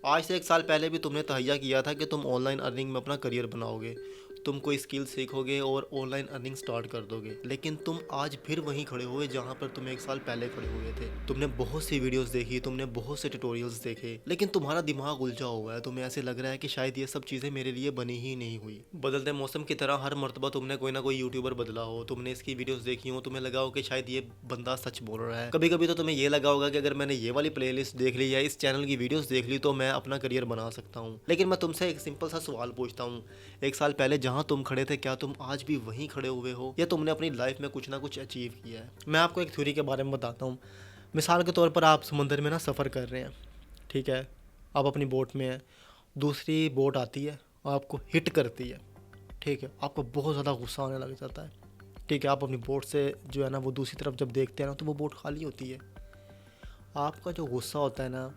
आज से 1 साल पहले भी तुमने तहैया किया था कि तुम ऑनलाइन अर्निंग में अपना करियर बनाओगे, तुम कोई स्किल सीखोगे और ऑनलाइन अर्निंग स्टार्ट कर दोगे। लेकिन तुम आज फिर वहीं खड़े हुए जहाँ पर तुम 1 साल पहले खड़े हुए थे। तुमने बहुत सी वीडियोस देखी, तुमने बहुत से ट्यूटोरियल्स देखे, लेकिन तुम्हारा दिमाग उलझा हुआ है। तुम्हें ऐसे लग रहा है कि शायद ये सब चीज़ें मेरे लिए बनी ही नहीं हुई। बदलते मौसम की तरह हर मर्तबा तुमने कोई ना कोई यूट्यूबर बदला हो, तुमने इसकी वीडियोस देखी हो, तुम्हें लगा हो कि शायद ये बंदा सच बोल रहा है। कभी कभी तो तुम्हें ये लगा होगा कि अगर मैंने ये वाली प्लेलिस्ट देख ली या इस चैनल की वीडियोस देख ली तो मैं अपना करियर बना सकता हूँ। लेकिन मैं तुमसे एक सिंपल सा सवाल पूछता हूँ, 1 साल पहले जहाँ तुम खड़े थे, क्या तुम आज भी वहीं खड़े हुए हो या तुमने अपनी लाइफ में कुछ ना कुछ अचीव किया है? मैं आपको एक थ्योरी के बारे में बताता हूँ। मिसाल के तौर पर आप समंदर में ना सफ़र कर रहे हैं, ठीक है, आप अपनी बोट में हैं, दूसरी बोट आती है और आपको हिट करती है, ठीक है, आपको बहुत ज़्यादा गुस्सा आने लग जाता है, ठीक है, आप अपनी बोट से जो है ना वो दूसरी तरफ जब देखते हैं ना तो वो बोट खाली होती है। आपका जो गुस्सा होता है ना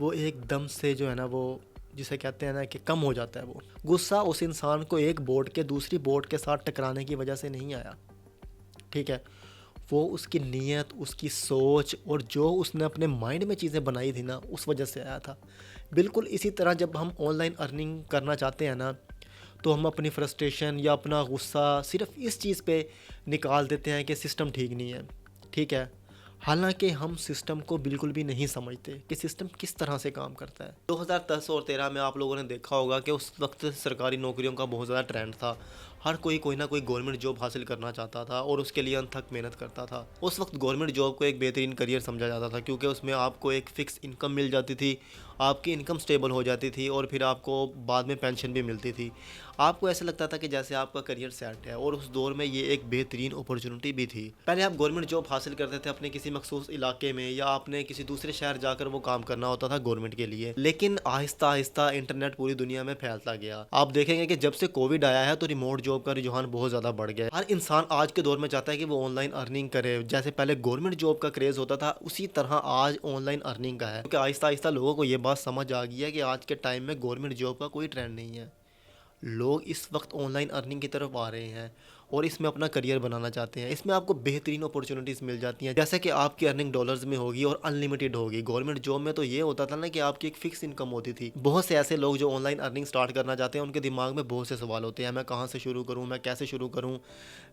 वो एकदम से जो है ना वो जिसे कहते हैं ना कि कम हो जाता है। वो गुस्सा उस इंसान को एक बोट के दूसरी बोट के साथ टकराने की वजह से नहीं आया, ठीक है, वो उसकी नीयत, उसकी सोच और जो उसने अपने माइंड में चीज़ें बनाई थी ना उस वजह से आया था। बिल्कुल इसी तरह जब हम ऑनलाइन अर्निंग करना चाहते हैं ना तो हम अपनी फ्रस्ट्रेशन या अपना गुस्सा सिर्फ इस चीज़ पे निकाल देते हैं कि सिस्टम ठीक नहीं है, ठीक है, हालांकि हम सिस्टम को बिल्कुल भी नहीं समझते कि सिस्टम किस तरह से काम करता है। 2010 और 13 में आप लोगों ने देखा होगा कि उस वक्त सरकारी नौकरियों का बहुत ज़्यादा ट्रेंड था। हर कोई ना कोई गवर्नमेंट जॉब हासिल करना चाहता था और उसके लिए अनथक मेहनत करता था। उस वक्त गवर्नमेंट जॉब को एक बेहतरीन करियर समझा जाता था क्योंकि उसमें आपको एक फ़िक्स इनकम मिल जाती थी, आपकी इनकम स्टेबल हो जाती थी और फिर आपको बाद में पेंशन भी मिलती थी। आपको ऐसा लगता था कि जैसे आपका करियर सेट है और उस दौर में ये एक बेहतरीन अपॉर्चुनिटी भी थी। पहले आप गवर्नमेंट जॉब हासिल करते थे अपने किसी मखसूस इलाके में या आपने किसी दूसरे शहर जाकर वो काम करना होता था गवर्नमेंट के लिए। लेकिन आहिस्ता आहिस्ता इंटरनेट पूरी दुनिया में फैलता गया। आप देखेंगे कि जब से कोविड आया है तो रिमोट जॉब का रुझान बहुत ज़्यादा बढ़ गया है। हर इंसान आज के दौर में चाहता है कि वो ऑनलाइन अर्निंग करे। जैसे पहले गवर्नमेंट जॉब का क्रेज़ होता था उसी तरह आज ऑनलाइन अर्निंग का है, क्योंकि आहिस्ता आहिस्ता लोगों को ये बात समझ आ गई है कि आज के टाइम में गवर्नमेंट जॉब का कोई ट्रेंड नहीं है। लोग इस वक्त ऑनलाइन अर्निंग की तरफ आ रहे हैं और इसमें अपना करियर बनाना चाहते हैं। इसमें आपको बेहतरीन अपॉर्चुनिटीज़ मिल जाती हैं, जैसे कि आपकी अर्निंग डॉलर्स में होगी और अनलिमिटेड होगी। गवर्नमेंट जॉब में तो ये होता था ना कि आपकी एक फ़िक्स इनकम होती थी। बहुत से ऐसे लोग जो ऑनलाइन अर्निंग स्टार्ट करना चाहते हैं उनके दिमाग में बहुत से सवाल होते हैं, मैं कहाँ से शुरू करूँ, मैं कैसे शुरू करूँ,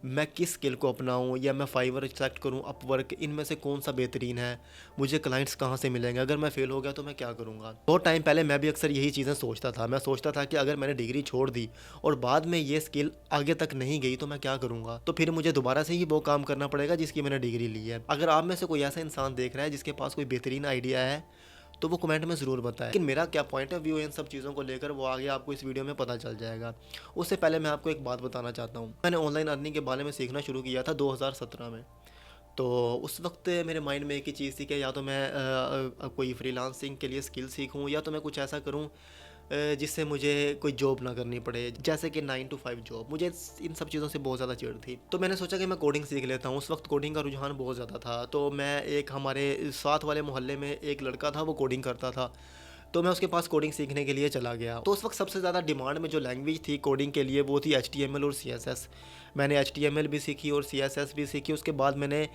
मैं किस स्किल को अपनाऊँ या मैं फाइवर सेलेक्ट करूँ, अपवर्क, इनमें से कौन सा बेहतरीन है, मुझे क्लाइंट्स कहाँ से मिलेंगे, अगर मैं फ़ेल हो गया तो मैं क्या करूँगा। बहुत टाइम पहले मैं भी अक्सर यही चीज़ें सोचता था। मैं सोचता था कि अगर मैंने डिग्री छोड़ दी और बाद में ये स्किल आगे तक नहीं गई तो मैं क्या करूँगा, तो फिर मुझे दोबारा से ही वो काम करना पड़ेगा जिसकी मैंने डिग्री ली है। अगर आप में से कोई ऐसा इंसान देख रहा है जिसके पास कोई बेहतरीन आइडिया है तो वो कमेंट में ज़रूर बताएं। लेकिन मेरा क्या पॉइंट ऑफ व्यू है इन सब चीज़ों को लेकर वो आगे आपको इस वीडियो में पता चल जाएगा। उससे पहले मैं आपको एक बात बताना चाहता हूँ। मैंने ऑनलाइन अर्निंग के बारे में सीखना शुरू किया था 2017 में। तो उस वक्त मेरे माइंड में एक ही चीज़ थी कि या तो मैं कोई फ्रीलांसिंग के लिए स्किल सीखूं या तो मैं कुछ ऐसा करूं जिससे मुझे कोई जॉब ना करनी पड़े, जैसे कि 9 to 5 जॉब। मुझे इन सब चीज़ों से बहुत ज़्यादा चिढ़ थी, तो मैंने सोचा कि मैं कोडिंग सीख लेता हूँ। उस वक्त कोडिंग का रुझान बहुत ज़्यादा था, तो मैं एक हमारे साथ वाले मोहल्ले में एक लड़का था वो कोडिंग करता था, तो मैं उसके पास कोडिंग सीखने के लिए चला गया। तो उस वक्त सबसे ज़्यादा डिमांड में जो लैंग्वेज थी कोडिंग के लिए वो थी HTML और CSS। मैंने HTML भी सीखी और CSS भी सीखी। उसके बाद मैंने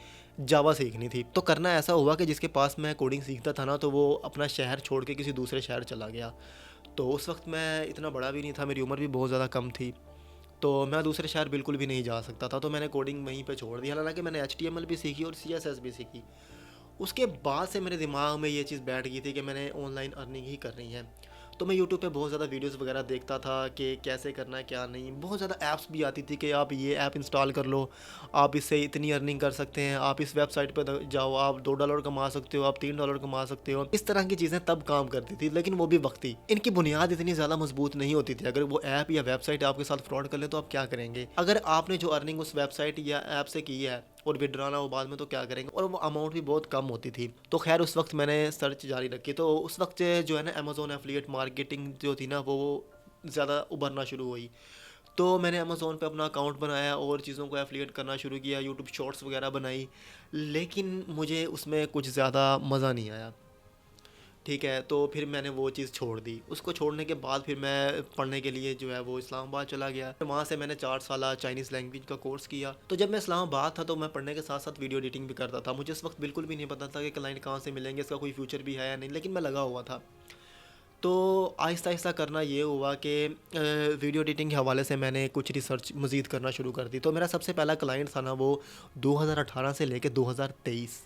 जावा सीखनी थी। तो करना ऐसा हुआ कि जिसके पास मैं कोडिंग सीखता था ना तो वो अपना शहर छोड़ के किसी दूसरे शहर चला गया। तो उस वक्त मैं इतना बड़ा भी नहीं था, मेरी उम्र भी बहुत ज़्यादा कम थी, तो मैं दूसरे शहर बिल्कुल भी नहीं जा सकता था। तो मैंने कोडिंग वहीं पे छोड़ दी। हालांकि मैंने HTML भी सीखी और CSS भी सीखी। उसके बाद से मेरे दिमाग में ये चीज़ बैठ गई थी कि मैंने ऑनलाइन अर्निंग ही करनी है। तो मैं यूट्यूब पे बहुत ज़्यादा वीडियोस वगैरह देखता था कि कैसे करना है क्या नहीं। बहुत ज़्यादा ऐप्स भी आती थी कि आप ये ऐप इंस्टॉल कर लो, आप इससे इतनी अर्निंग कर सकते हैं, आप इस वेबसाइट पे जाओ, आप $2 कमा सकते हो, आप $3 कमा सकते हो। इस तरह की चीज़ें तब काम करती थी, लेकिन वो भी वक्ती। इनकी बुनियाद इतनी ज़्यादा मजबूत नहीं होती थी। अगर वो ऐप या वेबसाइट आपके साथ फ्रॉड कर ले तो आप क्या करेंगे? अगर आपने जो अर्निंग उस वेबसाइट या ऐप से की है और विड्रॉ ना हो बाद में तो क्या करेंगे? और वो अमाउंट भी बहुत कम होती थी। तो खैर उस वक्त मैंने सर्च जारी रखी। तो उस वक्त जो है ना अमेज़ॉन एफिलिएट मार्केटिंग जो थी ना वो ज़्यादा उभरना शुरू हुई। तो मैंने अमेज़ॉन पे अपना अकाउंट बनाया और चीज़ों को एफिलिएट करना शुरू किया, यूट्यूब शॉर्ट्स वगैरह बनाई, लेकिन मुझे उसमें कुछ ज़्यादा मज़ा नहीं आया। ठीक है, तो फिर मैंने वो चीज़ छोड़ दी। उसको छोड़ने के बाद फिर मैं पढ़ने के लिए जो है वो इस्लामाबाद चला गया। वहाँ से मैंने 4 साल चाइनीज़ लैंग्वेज का कोर्स किया। तो जब मैं इस्लामाबाद था तो मैं पढ़ने के साथ साथ वीडियो एडिटिंग भी करता था। मुझे इस वक्त बिल्कुल भी नहीं पता था कि क्लाइंट कहाँ से मिलेंगे, इसका कोई फ्यूचर भी है या नहीं, लेकिन मैं लगा हुआ था। तो आहिस्ता आहिस्ता करना ये हुआ कि वीडियो एडिटिंग के हवाले से मैंने कुछ रिसर्च मज़ीद करना शुरू कर दी। तो मेरा सबसे पहला क्लाइंट था ना वो 2018 से लेके 2023,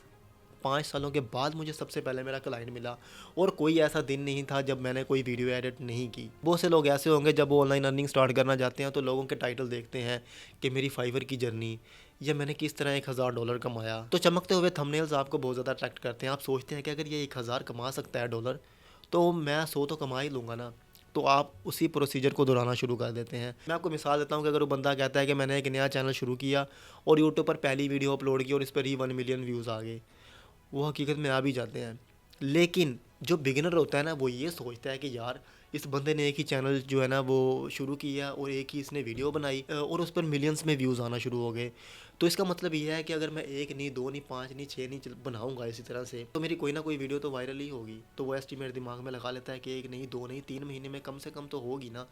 5 सालों के बाद मुझे सबसे पहले मेरा क्लाइंट मिला। और कोई ऐसा दिन नहीं था जब मैंने कोई वीडियो एडिट नहीं की। बहुत से लोग ऐसे होंगे जब वो ऑनलाइन अर्निंग स्टार्ट करना चाहते हैं तो लोगों के टाइटल देखते हैं कि मेरी फाइवर की जर्नी, या मैंने किस तरह $1000 कमाया। तो चमकते हुए थंबनेल्स आपको बहुत ज़्यादा अट्रैक्ट करते हैं। आप सोचते हैं कि अगर ये 1000 कमा सकता है डॉलर, तो मैं 100 तो कमा ही लूँगा ना। तो आप उसी प्रोसीजर को दोहराना शुरू कर देते हैं। मैं आपको मिसाल देता हूँ कि अगर वो बंदा कहता है कि मैंने एक नया चैनल शुरू किया और यूट्यूब पर पहली वीडियो अपलोड की और इस पर ही 1 मिलियन व्यूज़ आ गए, वो हकीकत में आ भी जाते हैं। लेकिन जो बिगिनर होता है ना, वो ये सोचता है कि यार इस बंदे ने एक ही चैनल जो है ना वो शुरू किया और एक ही इसने वीडियो बनाई और उस पर मिलियंस में व्यूज़ आना शुरू हो गए। तो इसका मतलब ये है कि अगर मैं एक नहीं, दो नहीं, 5 नहीं, 6 नहीं बनाऊंगा इसी तरह से, तो मेरी कोई ना कोई वीडियो तो वायरल ही होगी। तो वो एस्टीमेट दिमाग में लगा लेता है कि एक नहीं, दो नहीं, 3 महीने में कम से कम तो होगी ना।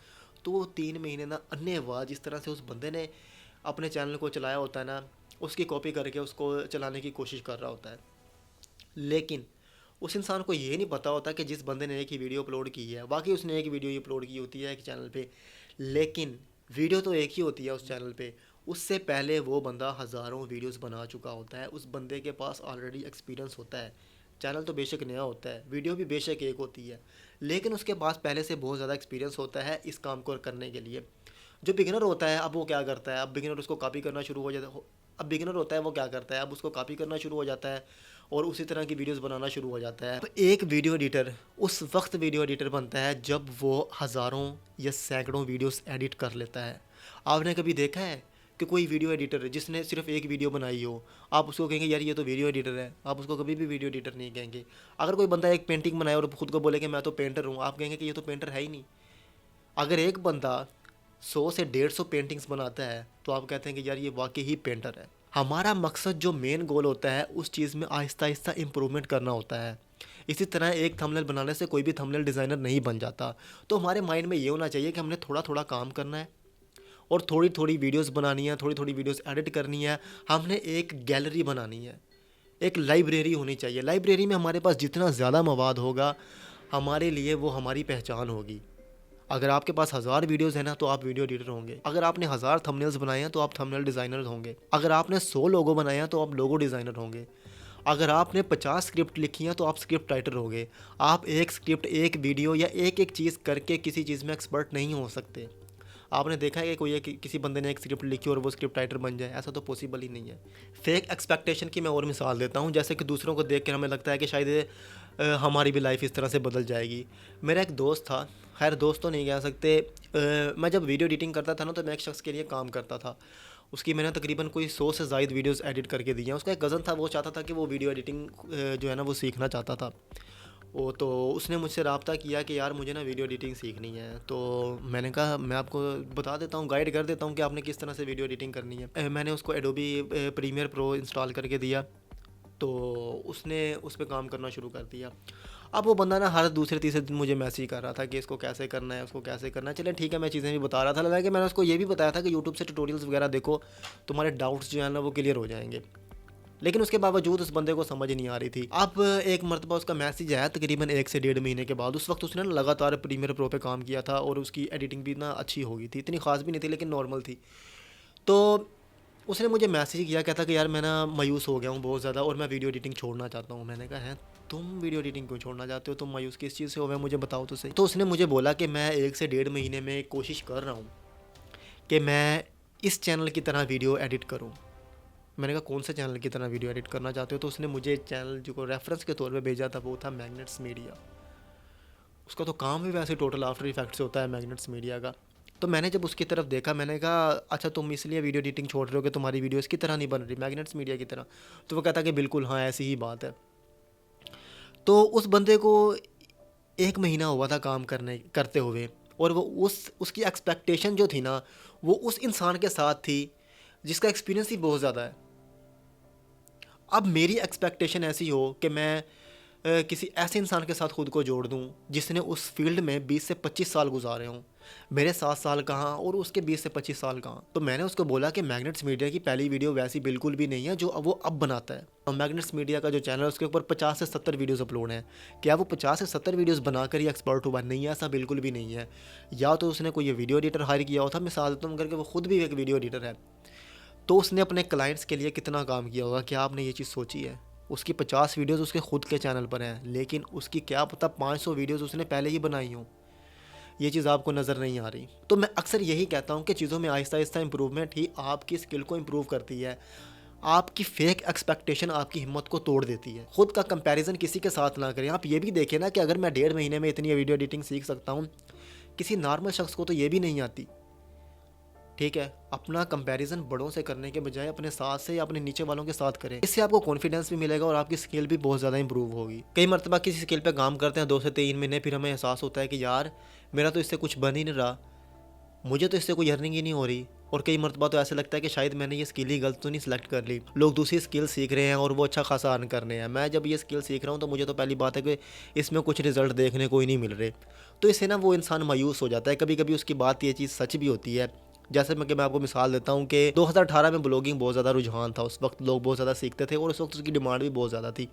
तो वो 3 महीने ना अन्यवाद जिस तरह से उस बंदे ने अपने चैनल को चलाया होता है ना, उसकी कॉपी करके उसको चलाने की कोशिश कर रहा होता है। लेकिन उस इंसान को ये नहीं पता होता कि जिस बंदे ने एक ही वीडियो अपलोड की है, बाकी उसने एक वीडियो ही अपलोड की होती है एक चैनल पे, लेकिन वीडियो तो एक ही होती है उस चैनल पे। उससे पहले वो बंदा हज़ारों वीडियोस बना चुका होता है। उस बंदे के पास ऑलरेडी एक्सपीरियंस होता है। चैनल तो बेशक नया होता है, वीडियो भी बेशक एक होती है, लेकिन उसके पास पहले से बहुत ज़्यादा एक्सपीरियंस होता है इस काम को करने के लिए। जो बिगिनर होता है, अब वो क्या करता है, अब बिगिनर उसको कॉपी करना शुरू हो जाता है। अब बिगिनर होता है वो क्या करता है, अब उसको कॉपी करना शुरू हो जाता है और उसी तरह की वीडियोस बनाना शुरू हो जाता है। तो एक वीडियो एडिटर उस वक्त वीडियो एडिटर बनता है जब वो हज़ारों या सैकड़ों वीडियोस एडिट कर लेता है। आपने कभी देखा है कि कोई वीडियो एडिटर जिसने सिर्फ एक वीडियो बनाई हो, आप उसको कहेंगे यार ये तो वीडियो एडिटर है? आप उसको कभी भी वीडियो एडिटर नहीं कहेंगे। अगर कोई बंदा एक पेंटिंग बनाए और खुद को बोले कि मैं तो पेंटर हूँ, आप कहेंगे कि ये तो पेंटर है ही नहीं। अगर एक बंदा 100 से 150 पेंटिंग्स बनाता है तो आप कहते हैं कि यार ये वाकई ही पेंटर है। हमारा मकसद जो मेन गोल होता है उस चीज़ में आहिस्ता आहिस्ता इम्प्रूवमेंट करना होता है। इसी तरह एक थंबनेल बनाने से कोई भी थंबनेल डिज़ाइनर नहीं बन जाता। तो हमारे माइंड में ये होना चाहिए कि हमने थोड़ा थोड़ा काम करना है और थोड़ी थोड़ी वीडियोस बनानी है, थोड़ी थोड़ी वीडियोस एडिट करनी है। हमने एक गैलरी बनानी है, एक लाइब्रेरी होनी चाहिए। लाइब्रेरी में हमारे पास जितना ज़्यादा मवाद होगा हमारे लिए वो हमारी पहचान होगी। अगर आपके पास 1000 वीडियोस है ना तो आप वीडियो एडिटर होंगे। अगर आपने 1000 थंबनेल्स बनाए हैं तो आप थंबनेल डिज़ाइनर होंगे। अगर आपने 100 लोगो बनाए हैं तो आप लोगो डिज़ाइनर होंगे। अगर आपने 50 स्क्रिप्ट लिखी हैं तो आप स्क्रिप्ट राइटर होंगे। आप एक स्क्रिप्ट, एक वीडियो या एक एक चीज़ करके किसी चीज़ में एक्सपर्ट नहीं हो सकते। आपने देखा है कि कोई किसी बंदे ने एक स्क्रिप्ट लिखी और वो स्क्रिप्ट राइटर बन जाए? ऐसा तो पॉसिबल ही नहीं है। फेक एक्सपेक्टेशन की मैं और मिसाल देता हूँ। जैसे कि दूसरों को देख कर हमें लगता है कि शायद हमारी भी लाइफ इस तरह से बदल जाएगी। मेरा एक दोस्त था, खैर दोस्त तो नहीं कह सकते, मैं जब वीडियो एडिटिंग करता था ना तो मैं एक शख्स के लिए काम करता था। उसकी मैंने तकरीबन कोई 100 से ज़ायद वीडियोस एडिट करके दी हैं। उसका एक कज़न था, वो चाहता था कि वो वीडियो एडिटिंग जो है ना वो सीखना चाहता था। वो तो उसने मुझसे रब्ता किया कि यार मुझे ना वीडियो एडिटिंग सीखनी है। तो मैंने कहा मैं आपको बता देता हूँ, गाइड कर देता हूँ कि आपने किस तरह से वीडियो एडिटिंग करनी है। मैंने उसको एडोबी प्रीमियर प्रो इंस्टॉल करके दिया, तो उसने उस पर काम करना शुरू कर दिया। अब वो बंदा ना हर दूसरे तीसरे दिन मुझे मैसेज कर रहा था कि इसको कैसे करना है, उसको कैसे करना है। चले ठीक है, मैं चीज़ें भी बता रहा था। हालांकि मैंने उसको ये भी बताया था कि यूट्यूब से ट्यूटोरियल्स वगैरह देखो, तुम्हारे डाउट्स जो है ना वो क्लियर हो जाएंगे। लेकिन उसके बावजूद उस बंदे को समझ नहीं आ रही थी। अब एक मरतबा उसका मैसेज आया तकरीबन 1 से 1.5 महीने के बाद। उस वक्त उसने ना लगातार प्रीमियर प्रो पे काम किया था और उसकी एडिटिंग भी ना अच्छी हो गई थी, इतनी ख़ास भी नहीं थी लेकिन नॉर्मल थी। तो उसने मुझे मैसेज किया, कहता कि यार मैं ना मायूस हो गया हूँ बहुत ज़्यादा और मैं वीडियो एडिटिंग छोड़ना चाहता हूँ। मैंने कहा है तुम वीडियो एडिटिंग क्यों छोड़ना चाहते हो, तुम मायूस किस चीज़ से हो गए, मुझे बताओ तो सही। तो उसने मुझे बोला कि मैं 1 से 1.5 महीने में कोशिश कर रहा हूँ कि मैं इस चैनल की तरह वीडियो एडिट करूँ। मैंने कहा कौन से चैनल की तरह वीडियो एडिट करना चाहते हो? तो उसने मुझे चैनल जो को रेफरेंस के तौर पे भेजा था वो था मैग्नेट्स मीडिया। उसका तो काम भी वैसे टोटल आफ्टर इफेक्ट्स से होता है मैग्नेट्स मीडिया का। तो मैंने जब उसकी तरफ देखा मैंने कहा अच्छा तुम इसलिए वीडियो एडिटिंग छोड़ रहे हो कि तुम्हारी वीडियो इसकी तरह नहीं बन रही, मैग्नेट्स मीडिया की तरह? तो वो कहता कि बिल्कुल हाँ ऐसी ही बात है। तो उस बंदे को 1 महीना हुआ था काम करते हुए और वो उसकी एक्सपेक्टेशन जो थी ना वो उस इंसान के साथ थी जिसका एक्सपीरियंस ही बहुत ज़्यादा है। अब मेरी एक्सपेक्टेशन ऐसी हो कि मैं किसी ऐसे इंसान के साथ ख़ुद को जोड़ दूं जिसने उस फील्ड में 20 से 25 साल गुजारे हों। मेरे 7 साल कहाँ और उसके 20 से 25 साल कहाँ। तो मैंने उसको बोला कि मैग्नेट्स मीडिया की पहली वीडियो वैसी बिल्कुल भी नहीं है जो वो अब बनाता है। और मैग्नेट्स मीडिया का जो चैनल है उसके ऊपर 50 से 70 वीडियोस अपलोड हैं। क्या वो 50 से 70 वीडियोस बनाकर ही एक्सपर्ट हुआ? नहीं, ऐसा बिल्कुल भी नहीं है। या तो उसने कोई वीडियो एडिटर हायर किया होता, मिसाल तुम करके, वो खुद भी एक वीडियो एडिटर है, तो उसने अपने क्लाइंट्स के लिए कितना काम किया होगा, क्या आपने ये चीज़ सोची है? उसकी 50 वीडियोस उसके खुद के चैनल पर हैं, लेकिन उसकी क्या पता 500 वीडियोस उसने पहले ही बनाई हों। ये चीज़ आपको नज़र नहीं आ रही। तो मैं अक्सर यही कहता हूँ कि चीज़ों में आहिस्ता आहिस्ता इंप्रूवमेंट ही आपकी स्किल को इम्प्रूव करती है। आपकी फेक एक्सपेक्टेशन आपकी हिम्मत को तोड़ देती है। खुद का कंपैरिजन किसी के साथ ना करें। आप ये भी देखें ना कि अगर मैं 1.5 महीने में इतनी वीडियो एडिटिंग सीख सकता हूँ, किसी नॉर्मल शख्स को तो ये भी नहीं आती। ठीक है, अपना कंपैरिजन बड़ों से करने के बजाय अपने साथ से या अपने नीचे वालों के साथ करें। इससे आपको कॉन्फिडेंस भी मिलेगा और आपकी स्किल भी बहुत ज़्यादा इंप्रूव होगी। कई मरतबा किसी स्किल पे काम करते हैं 2 से 3 महीने, फिर हमें एहसास होता है कि यार मेरा तो इससे कुछ बन ही नहीं रहा, मुझे तो इससे कोई अर्निंग ही नहीं हो रही। और कई मरतबा तो ऐसा लगता है कि शायद मैंने ये स्किल ही गलत तो नहीं सिलेक्ट कर ली। लोग दूसरी स्किल सीख रहे हैं और वो अच्छा खासा अर्न कर रहे हैं। मैं जब ये स्किल सीख रहा हूँ तो मुझे तो पहली बात है कि इसमें कुछ रिजल्ट देखने को ही नहीं मिल रहे। तो इससे ना वो इंसान मायूस हो जाता है। कभी कभी उसकी बात ये चीज़ सच भी होती है। जैसे मैं आपको मिसाल देता हूँ कि 2018 में ब्लॉगिंग बहुत ज़्यादा रुझान था। उस वक्त लोग बहुत ज़्यादा सीखते थे और उस वक्त उसकी डिमांड भी बहुत ज़्यादा थी।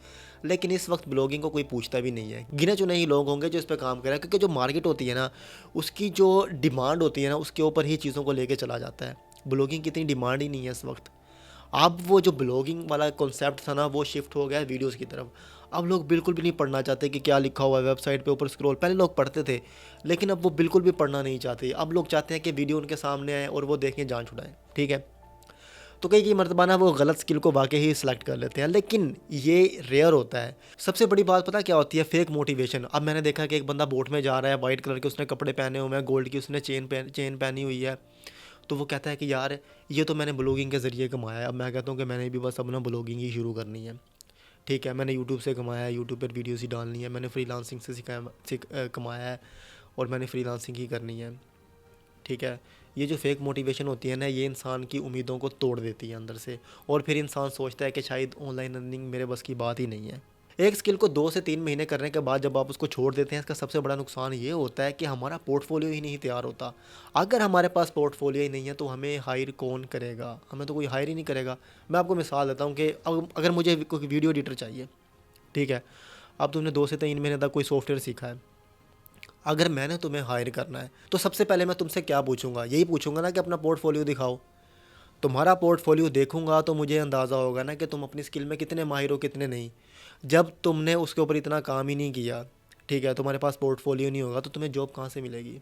लेकिन इस वक्त ब्लॉगिंग को कोई पूछता भी नहीं है। गिने चुने ही लोग होंगे जो इस पर काम करें, क्योंकि जो मार्केट होती है ना, उसकी जो डिमांड होती है ना, उसके ऊपर ही चीज़ों को लेके चला जाता है। ब्लॉगिंग की इतनी डिमांड ही नहीं है इस वक्त। अब वो जो ब्लॉगिंग वाला कॉन्सेप्ट था ना, वो शिफ्ट हो गया है वीडियोस की तरफ। अब लोग बिल्कुल भी नहीं पढ़ना चाहते कि क्या लिखा हुआ है वेबसाइट पे ऊपर स्क्रॉल। पहले लोग पढ़ते थे, लेकिन अब वो बिल्कुल भी पढ़ना नहीं चाहते। अब लोग चाहते हैं कि वीडियो उनके सामने आए और वो देखें, जान छुड़ाएं। ठीक है, तो कई मरतबा ना वो गलत स्किल को वाकई ही सिलेक्ट कर लेते हैं, लेकिन ये रेयर होता है। सबसे बड़ी बात पता क्या होती है? Fake motivation. अब मैंने देखा कि एक बंदा बोट में जा रहा है, वाइट कलर के उसने कपड़े पहने हुए हैं, गोल्ड की उसने चेन पहनी हुई है, तो वो कहता है कि यार ये तो मैंने ब्लॉगिंग के ज़रिए कमाया है। अब मैं कहता हूँ कि मैंने भी बस अपना ब्लॉगिंग ही शुरू करनी है। ठीक है, मैंने यूट्यूब से कमाया है, यूट्यूब पर वीडियोज़ ही डालनी है, मैंने फ्रीलांसिंग से कमाया है और मैंने फ्रीलांसिंग ही करनी है। ठीक है, ये जो फेक मोटिवेशन होती है ना, ये इंसान की उम्मीदों को तोड़ देती है अंदर से, और फिर इंसान सोचता है कि शायद ऑनलाइन अर्निंग मेरे बस की बात ही नहीं है। एक स्किल को 2 से 3 महीने करने के बाद जब आप उसको छोड़ देते हैं, इसका सबसे बड़ा नुकसान ये होता है कि हमारा पोर्टफोलियो ही नहीं तैयार होता। अगर हमारे पास पोर्टफोलियो ही नहीं है तो हमें हायर कौन करेगा? हमें तो कोई हायर ही नहीं करेगा। मैं आपको मिसाल देता हूँ कि अगर मुझे कोई वीडियो एडिटर चाहिए, ठीक है, अब तुमने 2 से 3 महीने तक कोई सॉफ्टवेयर सीखा है, अगर मैंने तुम्हें हायर करना है तो सबसे पहले मैं तुमसे क्या पूछूंगा? यही पूछूंगा ना कि अपना पोर्टफोलियो दिखाओ। तुम्हारा पोर्टफोलियो देखूंगा तो मुझे अंदाज़ा होगा ना कि तुम अपनी स्किल में कितने माहिर हो, कितने नहीं। जब तुमने उसके ऊपर इतना काम ही नहीं किया, ठीक है, तुम्हारे पास पोर्टफोलियो नहीं होगा तो तुम्हें जॉब कहाँ से मिलेगी?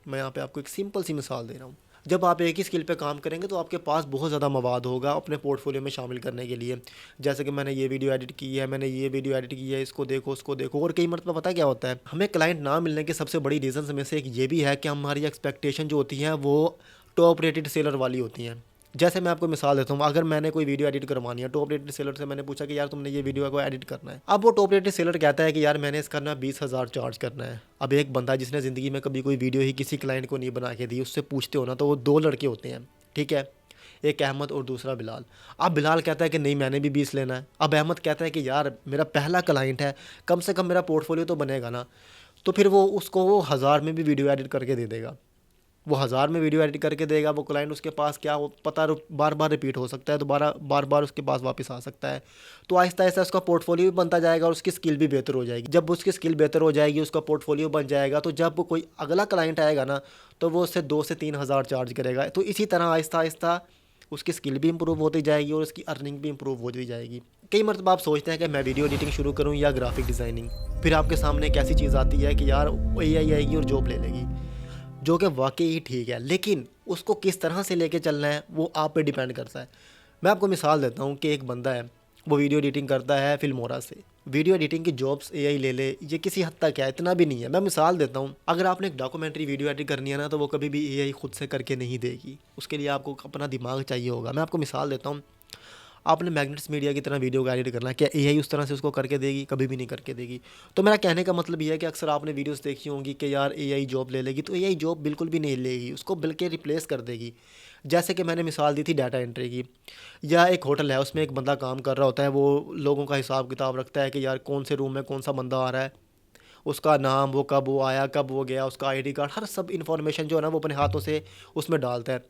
मैं यहाँ पे आपको एक सिंपल सी मिसाल दे रहा हूँ। जब आप एक ही स्किल पे काम करेंगे तो आपके पास बहुत ज़्यादा मवाद होगा अपने पोर्टफोलियो में शामिल करने के लिए। जैसे कि मैंने ये वीडियो एडिट की है, मैंने ये वीडियो एडिट की है, इसको देखो, उसको देखो। और कई मरतबा पता क्या होता है, हमें क्लाइंट ना मिलने की सबसे बड़ी रीज़न में से एक ये भी है कि हमारी एक्सपेक्टेशन जो होती हैं वो टॉप रेटेड सेलर वाली होती हैं। जैसे मैं आपको मिसाल देता हूँ, अगर मैंने कोई वीडियो एडिट करवानी है, टॉप रेटेड सेलर से मैंने पूछा कि यार तुमने ये वीडियो को एडिट करना है। अब वो टॉप रेटेड सेलर कहता है कि यार मैंने इसका ना 20,000 चार्ज करना है। अब एक बंदा जिसने ज़िंदगी में कभी कोई वीडियो ही किसी क्लाइंट को नहीं बना के दी, उससे पूछते हो ना तो वो 2 लड़के होते हैं, ठीक है, एक अहमद और दूसरा बिलाल। अब बिलाल कहता है कि नहीं मैंने भी 20 लेना है। अब अहमद कहता है कि यार मेरा पहला क्लाइंट है, कम से कम मेरा पोर्टफोलियो तो बनेगा ना। तो फिर वो उसको वो 1000 में भी वीडियो एडिट करके दे देगा। वो 1000 में वीडियो एडिट करके देगा। वो क्लाइंट उसके पास क्या हो पता, बार बार रिपीट हो सकता है, दोबारा बार बार उसके पास वापस आ सकता है। तो आहिस्ता आहिस्ता उसका पोर्टफोलियो भी बनता जाएगा और उसकी स्किल भी बेहतर हो जाएगी। जब उसकी स्किल बेहतर हो जाएगी, उसका पोर्टफोलियो बन जाएगा, तो जब कोई अगला क्लाइंट आएगा ना तो वो उससे 2 से 3 हज़ार चार्ज करेगा। तो इसी तरह आहिस्ता आहिस्ता उसकी स्किल भी इंप्रूव होती जाएगी और उसकी अर्निंग भी इंप्रूव होती जाएगी। कई मरतबा आप सोचते हैं कि मैं वीडियो एडिटिंग शुरू करूँ या ग्राफिक डिज़ाइनिंग, फिर आपके सामने एक ऐसी चीज़ आती है कि यार AI आएगी और जॉब ले लेगी, जो कि वाकई ही ठीक है, लेकिन उसको किस तरह से लेके चलना है वो आप पे डिपेंड करता है। मैं आपको मिसाल देता हूँ कि एक बंदा है, वो वीडियो एडिटिंग करता है फिल्मोरा से। वीडियो एडिटिंग की जॉब्स AI ले ले, ये किसी हद तक है, इतना भी नहीं है। मैं मिसाल देता हूँ, अगर आपने एक डॉक्यूमेंट्री वीडियो एडिट करनी है ना, तो वो कभी भी AI खुद से करके नहीं देगी। उसके लिए आपको अपना दिमाग चाहिए होगा। मैं आपको मिसाल देता हूँ, आपने मैग्नेट्स मीडिया की तरह वीडियो को एडिट करना है, क्या AI उस तरह से उसको करके देगी? कभी भी नहीं करके देगी। तो मेरा कहने का मतलब ये है कि अक्सर आपने वीडियोस देखी होंगी कि यार AI जॉब ले लेगी, तो AI जॉब बिल्कुल भी नहीं लेगी, उसको बल्कि रिप्लेस कर देगी। जैसे कि मैंने मिसाल दी थी डाटा एंट्री की, या एक होटल है, उसमें एक बंदा काम कर रहा होता है, वो लोगों का हिसाब किताब रखता है कि यार कौन से रूम में कौन सा बंदा आ रहा है, उसका नाम, वो कब वो आया, कब वो गया, उसका आईडी कार्ड, हर सब इन्फॉर्मेशन जो है ना वो अपने हाथों से उसमें डालता है।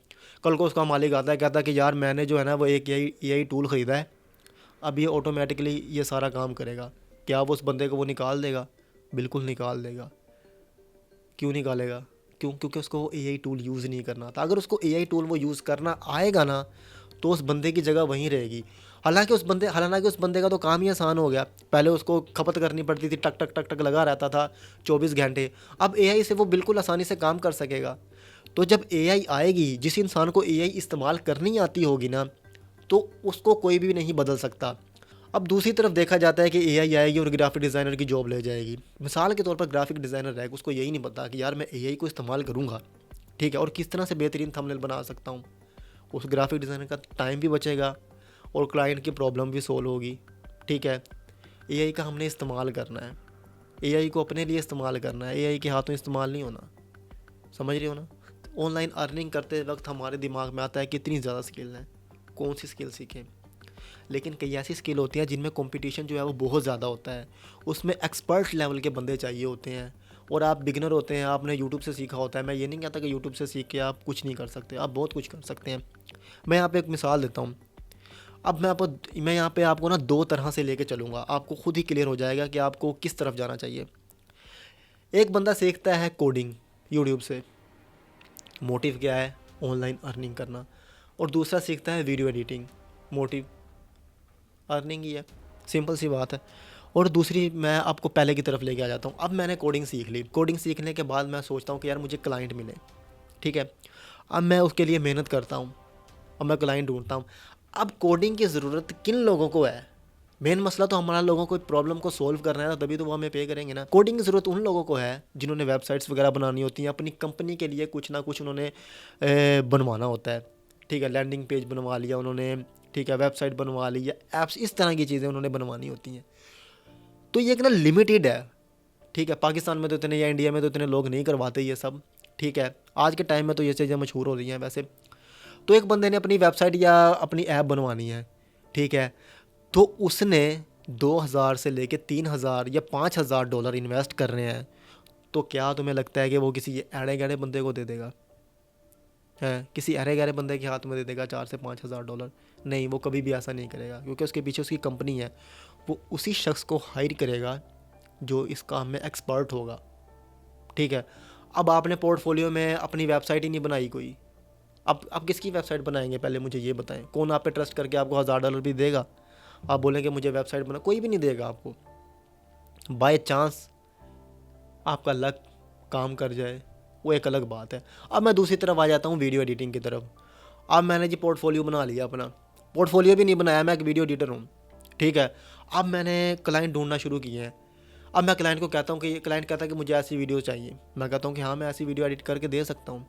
कल को उसका मालिक आता है, कहता है कि यार मैंने जो है ना वो एक यही टूल ख़रीदा है, अब ये ऑटोमेटिकली ये सारा काम करेगा। क्या वो उस बंदे को वो निकाल देगा? बिल्कुल निकाल देगा। क्यों निकालेगा? क्योंकि उसको वो एआई टूल यूज़ नहीं करना था। अगर उसको एआई टूल वो यूज़ करना आएगा ना, तो उस बंदे की जगह वहीं रहेगी। हालांकि उस बंदे का तो काम ही आसान हो गया। पहले उसको खपत करनी पड़ती थी, टक टक टक टक लगा रहता था 24 घंटे। अब एआई से वो बिल्कुल आसानी से काम कर सकेगा। तो जब एआई आएगी, जिस इंसान को एआई इस्तेमाल करनी आती होगी ना, तो उसको कोई भी नहीं बदल सकता। अब दूसरी तरफ देखा जाता है कि एआई आएगी और ग्राफिक डिज़ाइनर की जॉब ले जाएगी। मिसाल के तौर पर ग्राफिक डिज़ाइनर है, उसको यही नहीं पता कि यार मैं एआई को इस्तेमाल करूँगा, ठीक है, और किस तरह से बेहतरीन थंबनेल बना सकता हूँ। उस ग्राफिक डिज़ाइनर का टाइम भी बचेगा और क्लाइंट की प्रॉब्लम भी सोल्व होगी, ठीक है। एआई का हमने इस्तेमाल करना है, एआई को अपने लिए इस्तेमाल करना है, एआई के हाथों इस्तेमाल नहीं होना। समझ रहे हो ना? ऑनलाइन अर्निंग करते वक्त हमारे दिमाग में आता है कितनी ज़्यादा स्किल है, कौन सी स्किल सीखें। लेकिन कई ऐसी स्किल होती हैं जिनमें कंपटीशन जो है वो बहुत ज़्यादा होता है, उसमें एक्सपर्ट लेवल के बंदे चाहिए होते हैं। और आप बिगिनर होते हैं, आपने यूट्यूब से सीखा होता है। मैं ये नहीं कहता कि यूट्यूब से सीख के आप कुछ नहीं कर सकते, आप बहुत कुछ कर सकते हैं। मैं यहाँ पे एक मिसाल देता हूँ। अब मैं यहाँ पे आपको ना दो तरह से लेके चलूँगा, आपको खुद ही क्लियर हो जाएगा कि आपको किस तरफ जाना चाहिए। एक बंदा सीखता है कोडिंग यूट्यूब से, मोटिव क्या है? ऑनलाइन अर्निंग करना। और दूसरा सीखता है वीडियो एडिटिंग, मोटिव अर्निंग ही है, सिंपल सी बात है। और दूसरी, मैं आपको पहले की तरफ लेके आ जाता हूँ। अब मैंने कोडिंग सीख ली, कोडिंग सीखने के बाद मैं सोचता हूँ कि यार मुझे क्लाइंट मिले, ठीक है। अब मैं उसके लिए मेहनत करता हूँ, अब मैं क्लाइंट ढूंढता हूँ। अब कोडिंग की ज़रूरत किन लोगों को है? मेन मसला तो हमारा लोगों को प्रॉब्लम को सोल्व करना है, तभी तो वो हमें पे करेंगे ना। कोडिंग की ज़रूरत उन लोगों को है जिन्होंने वेबसाइट्स वगैरह बनानी होती हैं, अपनी कंपनी के लिए कुछ ना कुछ उन्होंने बनवाना होता है, ठीक है। लैंडिंग पेज बनवा लिया उन्होंने, ठीक है, वेबसाइट बनवा ली, या ऐप्स, इस तरह की चीज़ें उन्होंने बनवानी होती हैं। तो ये एक ना लिमिटेड है, ठीक है। पाकिस्तान में तो इतने या इंडिया में तो इतने लोग नहीं करवाते ये सब, ठीक है। आज के टाइम में तो ये चीज़ें मशहूर हो रही हैं वैसे। तो एक बंदे ने अपनी वेबसाइट या अपनी ऐप बनवानी है, ठीक है। तो उसने 2000 से लेके 3000 या $5000 इन्वेस्ट करने हैं। तो क्या तुम्हें लगता है कि वो किसी अड़े गड़े बंदे को दे देगा? है किसी अरे गहरे बंदे के हाथ में दे देगा 4 से 5 हज़ार डॉलर? नहीं, वो कभी भी ऐसा नहीं करेगा, क्योंकि उसके पीछे उसकी कंपनी है। वो उसी शख्स को हायर करेगा जो इस काम में एक्सपर्ट होगा, ठीक है। अब आपने पोर्टफोलियो में अपनी वेबसाइट ही नहीं बनाई कोई, अब किसकी वेबसाइट बनाएंगे? पहले मुझे ये बताएं, कौन आप पे ट्रस्ट करके आपको $1000 भी देगा? आप बोलेंगे मुझे वेबसाइट बना, कोई भी नहीं देगा आपको। बाय चांस आपका लक काम कर जाए, वो एक अलग बात है। अब मैं दूसरी तरफ आ जाता हूँ, वीडियो एडिटिंग की तरफ। अब मैंने जी पोर्टफोलियो बना लिया अपना, पोर्टफोलियो भी नहीं बनाया, मैं एक वीडियो एडिटर हूँ, ठीक है। अब मैंने क्लाइंट ढूंढना शुरू किए हैं। अब मैं क्लाइंट को कहता हूँ कि, क्लाइंट कहता है कि मुझे ऐसी वीडियो चाहिए। मैं कहता हूँ कि हाँ मैं ऐसी वीडियो एडिट करके दे सकता हूँ।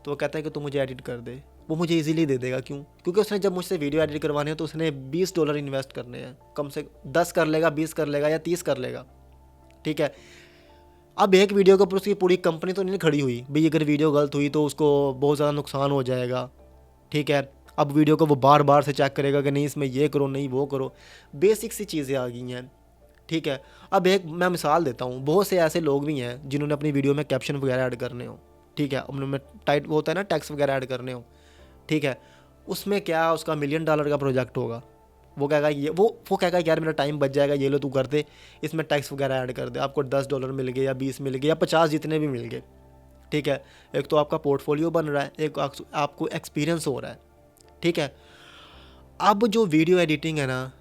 तो वो कहता है कि तू मुझे एडिट कर दे। वो मुझे इजीली दे देगा, क्यों? क्योंकि उसने जब मुझसे वीडियो एडिट करवाने हैं तो उसने $20 इन्वेस्ट करने हैं, कम से 10 कर लेगा, 20 कर लेगा या 30 कर लेगा, ठीक है। अब एक वीडियो के ऊपर उसकी पूरी कंपनी तो नहीं खड़ी हुई भाई, अगर वीडियो गलत हुई तो उसको बहुत ज़्यादा नुकसान हो जाएगा, ठीक है। अब वीडियो को वो बार बार से चेक करेगा कि नहीं इसमें ये करो, नहीं वो करो। बेसिक सी चीज़ें आ गई हैं, ठीक है। अब एक मैं मिसाल देता हूँ, बहुत से ऐसे लोग भी हैं जिन्होंने अपनी वीडियो में कैप्शन वगैरह ऐड करने हो, ठीक है, उनमें टाइट वो होता है ना, टैक्स वगैरह ऐड करने हो, ठीक है। उसमें क्या उसका $1 मिलियन का प्रोजेक्ट होगा। वो कहेगा वो कहेगा यार मेरा टाइम बच जाएगा, ये लो तू कर दे, इसमें टैक्स वगैरह ऐड कर दे, आपको $10 मिल गए या 20 मिल गए या 50, जितने भी मिल गए, ठीक है। एक तो आपका पोर्टफोलियो बन रहा है, एक आपको एक्सपीरियंस हो रहा है, ठीक है। अब जो वीडियो एडिटिंग है ना,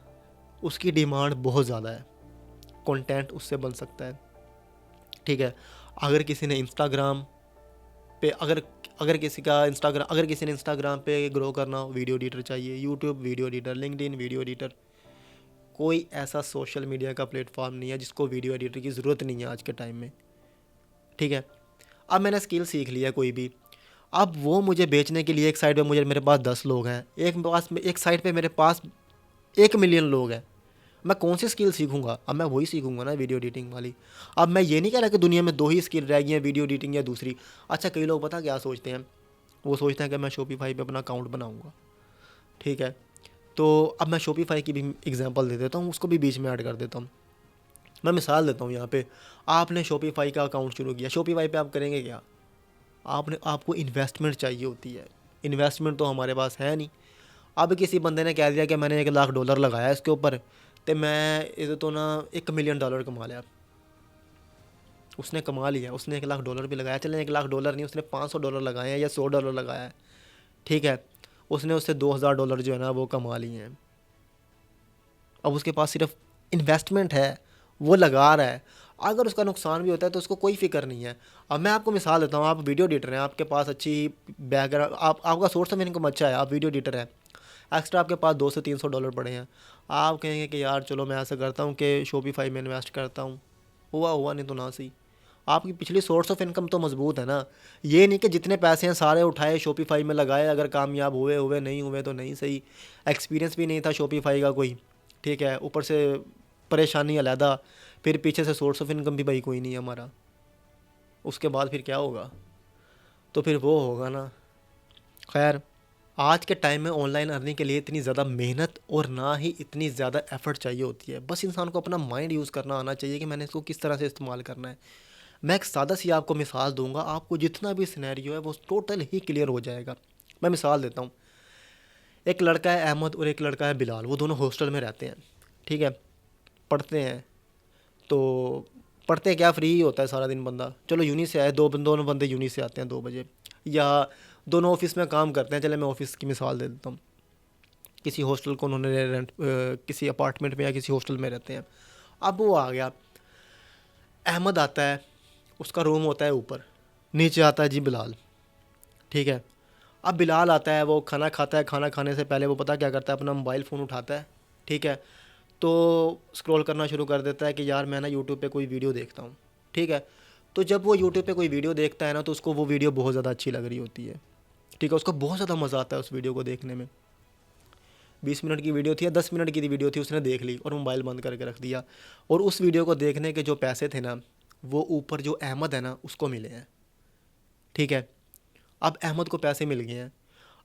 उसकी डिमांड बहुत ज़्यादा है, कंटेंट उससे बन सकता है, ठीक है। अगर किसी ने इंस्टाग्राम पे अगर किसी ने इंस्टाग्राम पे ग्रो करना हो, वीडियो एडिटर चाहिए। YouTube video editor, LinkedIn video editor. कोई ऐसा सोशल मीडिया का प्लेटफॉर्म नहीं है जिसको वीडियो एडिटर की ज़रूरत नहीं है आज के टाइम में, ठीक है। अब मैंने स्किल सीख लिया कोई भी, अब वो मुझे बेचने के लिए एक साइड पे मेरे पास 10 लोग हैं, एक साइड पे मेरे पास 1 मिलियन लोग हैं। मैं कौन सी स्किल सीखूंगा? अब मैं वही सीखूंगा ना, वीडियो एडिटिंग वाली। अब मैं ये नहीं कह रहा कि दुनिया में 2 ही स्किल रह गई हैं, वीडियो एडिटिंग या दूसरी। अच्छा, कई लोग पता क्या सोचते हैं, वो सोचते हैं कि मैं शॉपिफाई पे अपना अकाउंट बनाऊंगा, ठीक है। तो अब मैं शॉपिफाई की भी एग्जांपल दे देता हूँ, उसको भी बीच में ऐड कर देता हूँ। मैं मिसाल देता हूँ यहाँ पे। आपने शॉपिफाई का अकाउंट शुरू किया, शॉपिफाई पे आप करेंगे क्या? आपको इन्वेस्टमेंट चाहिए होती है, इन्वेस्टमेंट तो हमारे पास है नहीं। अब किसी बंदे ने कह दिया कि मैंने $1 लाख लगाया इसके ऊपर, तो मैं ये तो ना $1 मिलियन कमा लिया। उसने कमा लिया, उसने $1 लाख भी लगाया, चलें $1 लाख नहीं, उसने $500 लगाए हैं या $100 लगाया है, ठीक है, उसने उससे $2000 जो है ना वो कमा लिए हैं। अब उसके पास सिर्फ इन्वेस्टमेंट है, वो लगा रहा है। अगर उसका नुकसान भी होता है तो उसको कोई फ़िक्र नहीं है। अब मैं आपको मिसाल देता हूँ, आप वीडियो एडिटर हैं, आपके पास अच्छी बैकग्राउंड, आपका सोर्स ऑफ इनकम अच्छा है, आप वीडियो एडिटर हैं, एक्स्ट्रा आपके पास $200 से $300 पड़े हैं। आप कहेंगे कि यार चलो मैं ऐसा करता हूँ कि शॉपिफाई में इन्वेस्ट करता हूँ, हुआ नहीं तो ना सही। आपकी पिछली सोर्स ऑफ इनकम तो मजबूत है ना। ये नहीं कि जितने पैसे हैं सारे उठाए शॉपिफाई में लगाए, अगर कामयाब हुए नहीं हुए तो नहीं सही। एक्सपीरियंस भी नहीं था शॉपिफाई का कोई, ठीक है, ऊपर से परेशानी अलहदा, फिर पीछे से सोर्स ऑफ इनकम भी भाई कोई नहीं है हमारा। उसके बाद फिर क्या होगा? तो फिर वो होगा ना। खैर, आज के टाइम में ऑनलाइन अर्निंग के लिए इतनी ज़्यादा मेहनत और ना ही इतनी ज़्यादा एफर्ट चाहिए होती है। बस इंसान को अपना माइंड यूज़ करना आना चाहिए कि मैंने इसको किस तरह से इस्तेमाल करना है। मैं एक सादा सी आपको मिसाल दूंगा, आपको जितना भी सिनेरियो है वो टोटल ही क्लियर हो जाएगा। मैं मिसाल देता हूँ, एक लड़का है अहमद और एक लड़का है बिलाल, वो दोनों हॉस्टल में रहते हैं, ठीक है, पढ़ते हैं। तो पढ़ते क्या, फ्री ही होता है सारा दिन बंदा, चलो यूनी से आए, दोनों बंदे यूनी से आते हैं 2 बजे, या दोनों ऑफिस में काम करते हैं। चले मैं ऑफिस की मिसाल दे देता हूँ, किसी हॉस्टल को उन्होंने किसी अपार्टमेंट में या किसी हॉस्टल में रहते हैं। अब वो आ गया, अहमद आता है, उसका रूम होता है ऊपर, नीचे आता है जी बिलाल, ठीक है। अब बिलाल आता है, वो खाना खाता है, खाना खाने से पहले वो पता क्या करता है, अपना मोबाइल फ़ोन उठाता है, ठीक है, तो स्क्रॉल करना शुरू कर देता है कि यार मैं ना यूट्यूब पे कोई वीडियो देखता हूँ, ठीक है। तो जब वो यूट्यूब पे कोई वीडियो देखता है ना, तो उसको वो वीडियो बहुत ज़्यादा अच्छी लग रही होती है, ठीक है, उसको बहुत ज़्यादा मज़ा आता है उस वीडियो को देखने में। 20 मिनट की वीडियो थी या 10 मिनट की वीडियो थी, उसने देख ली और मोबाइल बंद करके रख दिया। और उस वीडियो को देखने के जो पैसे थे ना, वो ऊपर जो अहमद है ना उसको मिले हैं, ठीक है। अब अहमद को पैसे मिल गए हैं।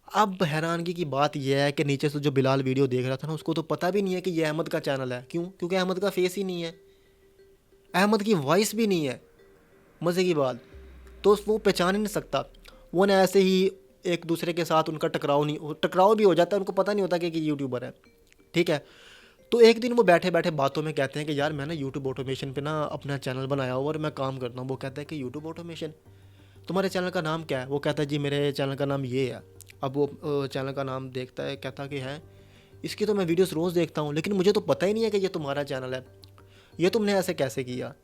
अब हैरानगी की बात यह है कि नीचे से जो बिलाल वीडियो देख रहा था ना, उसको तो पता भी नहीं है कि ये अहमद का चैनल है। क्यों? क्योंकि अहमद का फेस ही नहीं है, अहमद की वॉइस भी नहीं है। मज़े की बात, तो वो पहचान ही नहीं सकता। वो ना ऐसे ही एक दूसरे के साथ उनका टकराव भी हो जाता है, उनको पता नहीं होता कि यूट्यूबर है, ठीक है। तो एक दिन वो बैठे बैठे बातों में कहते हैं कि यार मैं ना यूट्यूब ऑटोमेशन पे ना अपना चैनल बनाया हुआ और मैं काम करता हूँ। वो कहता है कि यूट्यूब ऑटोमेशन, तुम्हारे चैनल का नाम क्या है? वो कहता है जी मेरे चैनल का नाम ये है। अब वो चैनल का नाम देखता है, कहता कि है इसकी तो मैं वीडियोस रोज़ देखता हूँ, लेकिन मुझे तो पता ही नहीं है कि ये तुम्हारा चैनल है। ये तुमने ऐसे कैसे किया?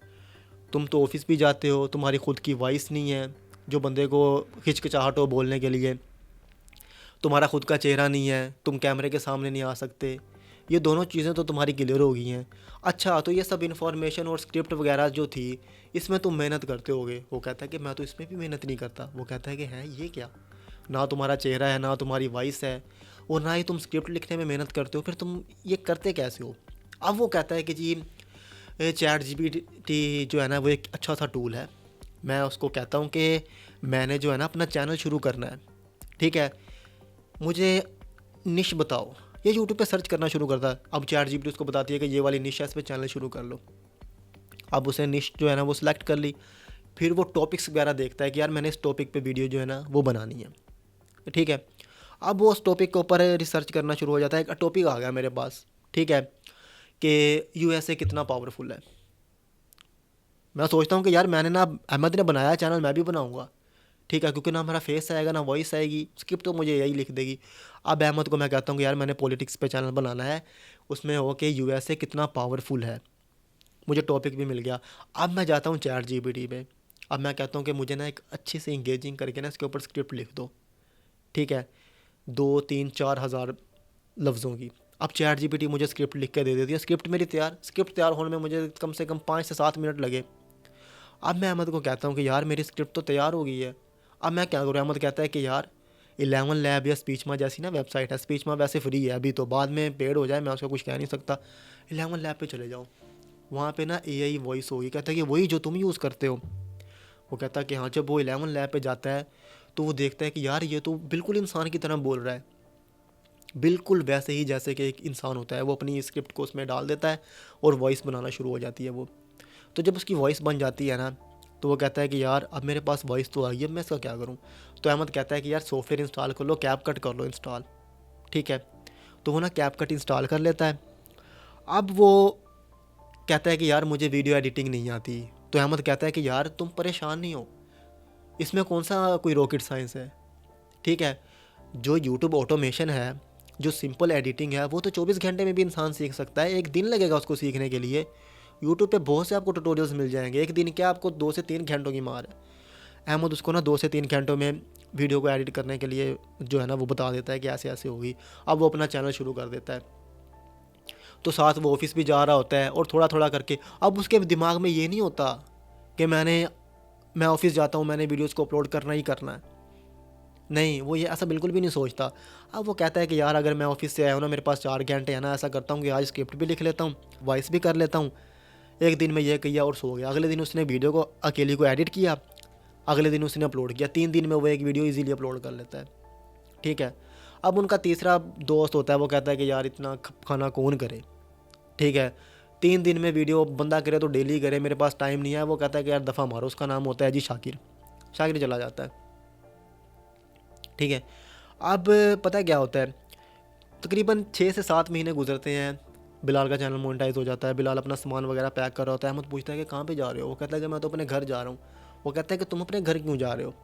तुम तो ऑफिस भी जाते हो, तुम्हारी खुद की वॉइस नहीं है जो बंदे को हिचकिचाहट हो बोलने के लिए, तुम्हारा खुद का चेहरा नहीं है, तुम कैमरे के सामने नहीं आ सकते, ये दोनों चीज़ें तो तुम्हारी क्लियर हो गई हैं। अच्छा, तो ये सब इन्फॉर्मेशन और स्क्रिप्ट वगैरह जो थी, इसमें तुम मेहनत करते होगे। वो कहता है कि मैं तो इसमें भी मेहनत नहीं करता। वो कहता है कि है ये क्या, ना तुम्हारा चेहरा है, ना तुम्हारी वॉइस है, और ना ही तुम स्क्रिप्ट लिखने में मेहनत करते हो, फिर तुम ये करते कैसे हो? अब वो कहता है कि जी चैट जीपीटी जो है ना वो एक अच्छा सा टूल है। मैं उसको कहता हूँ कि मैंने जो है ना अपना चैनल शुरू करना है, ठीक है, मुझे निश बताओ। ये यूट्यूब पे सर्च करना शुरू करता है। अब चैट जीपीटी उसको बताती है कि ये वाली निश है, इस पर चैनल शुरू कर लो। अब उसे निश जो है ना वो सिलेक्ट कर ली। फिर वो टॉपिक्स वगैरह देखता है कि यार मैंने इस टॉपिक पे वीडियो जो है ना वो बनानी है, ठीक है। अब वो उस टॉपिक के ऊपर रिसर्च करना शुरू हो जाता है। एक टॉपिक आ गया मेरे पास, ठीक है, कि यूएसए कितना पावरफुल है। मैं सोचता हूँ कि यार मैंने ना अहमद ने बनाया चैनल, मैं भी बनाऊँगा, ठीक है, क्योंकि ना मेरा फेस आएगा ना वॉइस आएगी, स्क्रिप्ट तो मुझे यही लिख देगी। अब अहमद को मैं कहता हूँ कि यार मैंने पॉलिटिक्स पे चैनल बनाना है, उसमें हो कि यूएसए कितना पावरफुल है। मुझे टॉपिक भी मिल गया। अब मैं जाता हूँ चैट जीपीटी पे। अब मैं कहता हूँ कि मुझे ना एक अच्छी से इंगेजिंग करके ना इसके ऊपर स्क्रिप्ट लिख दो, ठीक है, 2 3 4 हज़ार लफ्ज़ों की। अब चैट जीपीटी मुझे स्क्रिप्ट लिख के दे देती है, स्क्रिप्ट मेरी तैयार। स्क्रिप्ट तैयार होने में मुझे कम से कम 5 से 7 मिनट लगे। अब मैं अहमद को कहता हूँ कि यार मेरी स्क्रिप्ट तो तैयार हो गई है, अब मैं क्या करूँ? अहमद कहता है कि यार 11 लैब या स्पीच जैसी ना वेबसाइट है, स्पीच वैसे फ्री है अभी, तो बाद में पेड हो जाए मैं उसका कुछ कह नहीं सकता। 11 लैब पे चले जाओ, वहाँ पे ना एआई वॉइस होगी। कहता है कि वही जो तुम यूज़ करते हो। वो कहता है कि हाँ। जब वो 11 लैब पे जाता है तो वो देखता है कि यार ये तो बिल्कुल इंसान की तरह बोल रहा है, बिल्कुल वैसे ही जैसे कि एक इंसान होता है। वो अपनी स्क्रिप्ट को उसमें डाल देता है और वॉइस बनाना शुरू हो जाती है वो। तो जब उसकी वॉइस बन जाती है ना, तो वो कहता है कि यार अब मेरे पास वॉइस तो आई है, मैं इसका क्या करूँ। तो अहमद कहता है कि यार सॉफ्टवेयर इंस्टॉल कर लो, कैपकट कर लो इंस्टॉल। ठीक है, तो वो ना कैपकट इंस्टॉल कर लेता है। अब वो कहता है कि यार मुझे वीडियो एडिटिंग नहीं आती। तो अहमद कहता है कि यार तुम परेशान नहीं हो, इसमें कौन सा कोई रॉकेट साइंस है। ठीक है, जो यूट्यूब ऑटोमेशन है, जो सिंपल एडिटिंग है, वो तो 24 घंटे में भी इंसान सीख सकता है। एक दिन लगेगा उसको सीखने के लिए। यूट्यूब पे बहुत से आपको ट्यूटोरियल्स मिल जाएंगे, एक दिन क्या आपको 2 से 3 घंटों की मार है। अहमद उसको ना 2 से 3 घंटों में वीडियो को एडिट करने के लिए जो है ना वो बता देता है कि ऐसे ऐसे होगी। अब वो अपना चैनल शुरू कर देता है। तो साथ वो ऑफिस भी जा रहा होता है और थोड़ा थोड़ा करके अब उसके दिमाग में ये नहीं होता कि मैं ऑफिस जाता हूँ, मैंने वीडियोज़ को अपलोड करना ही करना है। नहीं, वो ये ऐसा बिल्कुल भी नहीं सोचता। अब वो कहता है कि यार अगर मैं ऑफिस से आया हूँ ना, मेरे पास 4 घंटे है ना, ऐसा करता हूँ कि आज स्क्रिप्ट भी लिख लेता हूँ, वॉइस भी कर लेता हूँ। एक दिन में ये किया और सो गया। अगले दिन उसने वीडियो को अकेले को एडिट किया, अगले दिन उसने अपलोड किया। 3 दिन में वो एक वीडियो ईज़िली अपलोड कर लेता है। ठीक है, अब उनका तीसरा दोस्त होता है, वो कहता है कि यार इतना खाना कौन करे। ठीक है, 3 दिन में वीडियो बंदा करे तो डेली करे, मेरे पास टाइम नहीं है। वो कहता है कि यार दफ़ा मारो। उसका नाम होता है जी शाकिर। शाकिर चला जाता है। ठीक है, अब पता है क्या होता है, तकरीबन 6 से 7 महीने गुजरते हैं। बिलाल का चैनल मोनेटाइज हो जाता है। बिलाल अपना सामान वगैरह पैक कर रहा होता है। अहमद पूछता है कि कहाँ पे जा रहे हो। वो कहता है कि मैं तो अपने घर जा रहा हूँ। वो कहता है कि तुम अपने घर क्यों जा रहे हो।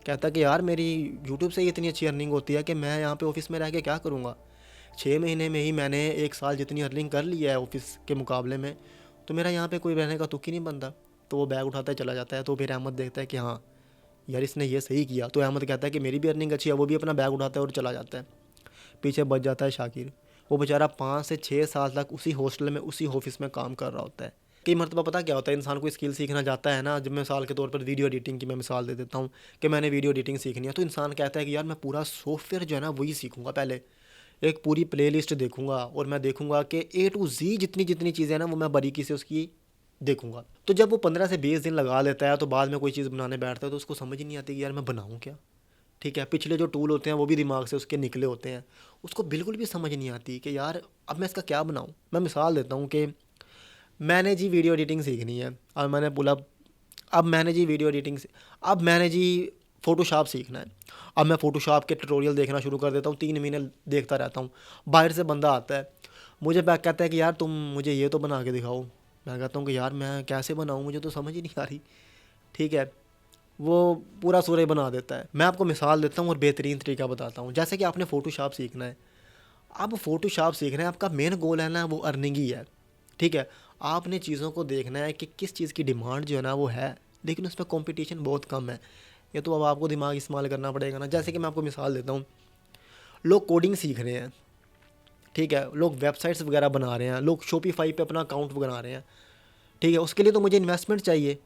कहता है कि यार मेरी यूट्यूब से ही इतनी अच्छी अर्निंग होती है कि मैं यहाँ पे ऑफिस में रह के क्या करूँगा। 6 महीने में ही मैंने 1 साल जितनी अर्निंग कर ली है ऑफिस के मुकाबले में, तो मेरा यहाँ पे कोई रहने का तुक ही नहीं बनता। तो वो बैग उठाता है चला जाता है। तो फिर अहमद देखता है कि हाँ यार इसने ये सही किया। तो अहमद कहता है कि मेरी भी अर्निंग अच्छी है। वो भी अपना बैग उठाता है और चला जाता है। पीछे बच जाता है शाकिर। वो बेचारा 5 से 6 साल तक उसी हॉस्टल में, उसी ऑफिस में काम कर रहा होता है। कई मरतबा पता क्या होता है, इंसान कोई स्किल सीखना चाहता है ना, जब मिसाल के तौर पर वीडियो एडिटिंग की मैं मिसाल दे देता हूँ कि मैंने वीडियो एडिटिंग सीखनी है, तो इंसान कहता है कि यार मैं पूरा सॉफ्टवेयर जो है ना वही सीखूंगा। पहले एक पूरी प्लेलिस्ट देखूंगा और मैं देखूंगा कि ए टू जी जितनी जितनी चीज़ें हैं ना वो मैं बारीकी से उसकी देखूंगा। तो जब वो 15 से 20 दिन लगा लेता है, तो बाद में कोई चीज़ बनाने बैठता है तो उसको समझ ही नहीं आती कि यार मैं बनाऊँ क्या। ठीक है, पिछले जो टूल होते हैं वो भी दिमाग से उसके निकले होते हैं। उसको बिल्कुल भी समझ नहीं आती कि यार अब मैं इसका क्या बनाऊँ। मैं मिसाल देता हूँ कि मैंने जी वीडियो एडिटिंग सीखनी है, और मैंने बोला अब मैंने जी वीडियो एडिटिंग से अब मैंने जी फ़ोटोशॉप सीखना है। अब मैं फ़ोटोशॉप के ट्यूटोरियल देखना शुरू कर देता हूँ, 3 महीने देखता रहता हूँ। बाहर से बंदा आता है, मुझे बैक कहता है कि यार तुम मुझे ये तो बना के दिखाओ। मैं कहता हूँ कि यार मैं कैसे बनाऊँ, मुझे तो समझ ही नहीं आ रही। ठीक है, वो पूरा सूरज बना देता है। मैं आपको मिसाल देता हूँ और बेहतरीन तरीका बताता हूँ। जैसे कि आपने फ़ोटोशॉप सीखना है, अब फ़ोटोशॉप सीखना है, आपका मेन गोल है ना वो अर्निंग ही है। ठीक है, आपने चीज़ों को देखना है कि किस चीज़ की डिमांड जो है ना वो है, लेकिन उसमें कंपटीशन बहुत कम है। ये तो अब आपको दिमाग इस्तेमाल करना पड़ेगा ना। जैसे कि मैं आपको मिसाल देता हूँ, लोग कोडिंग सीख रहे हैं। ठीक है, लोग वेबसाइट्स वगैरह बना रहे हैं, लोग शॉपिफाई पे अपना अकाउंट बना रहे हैं। ठीक है, उसके लिए तो मुझे इन्वेस्टमेंट चाहिए,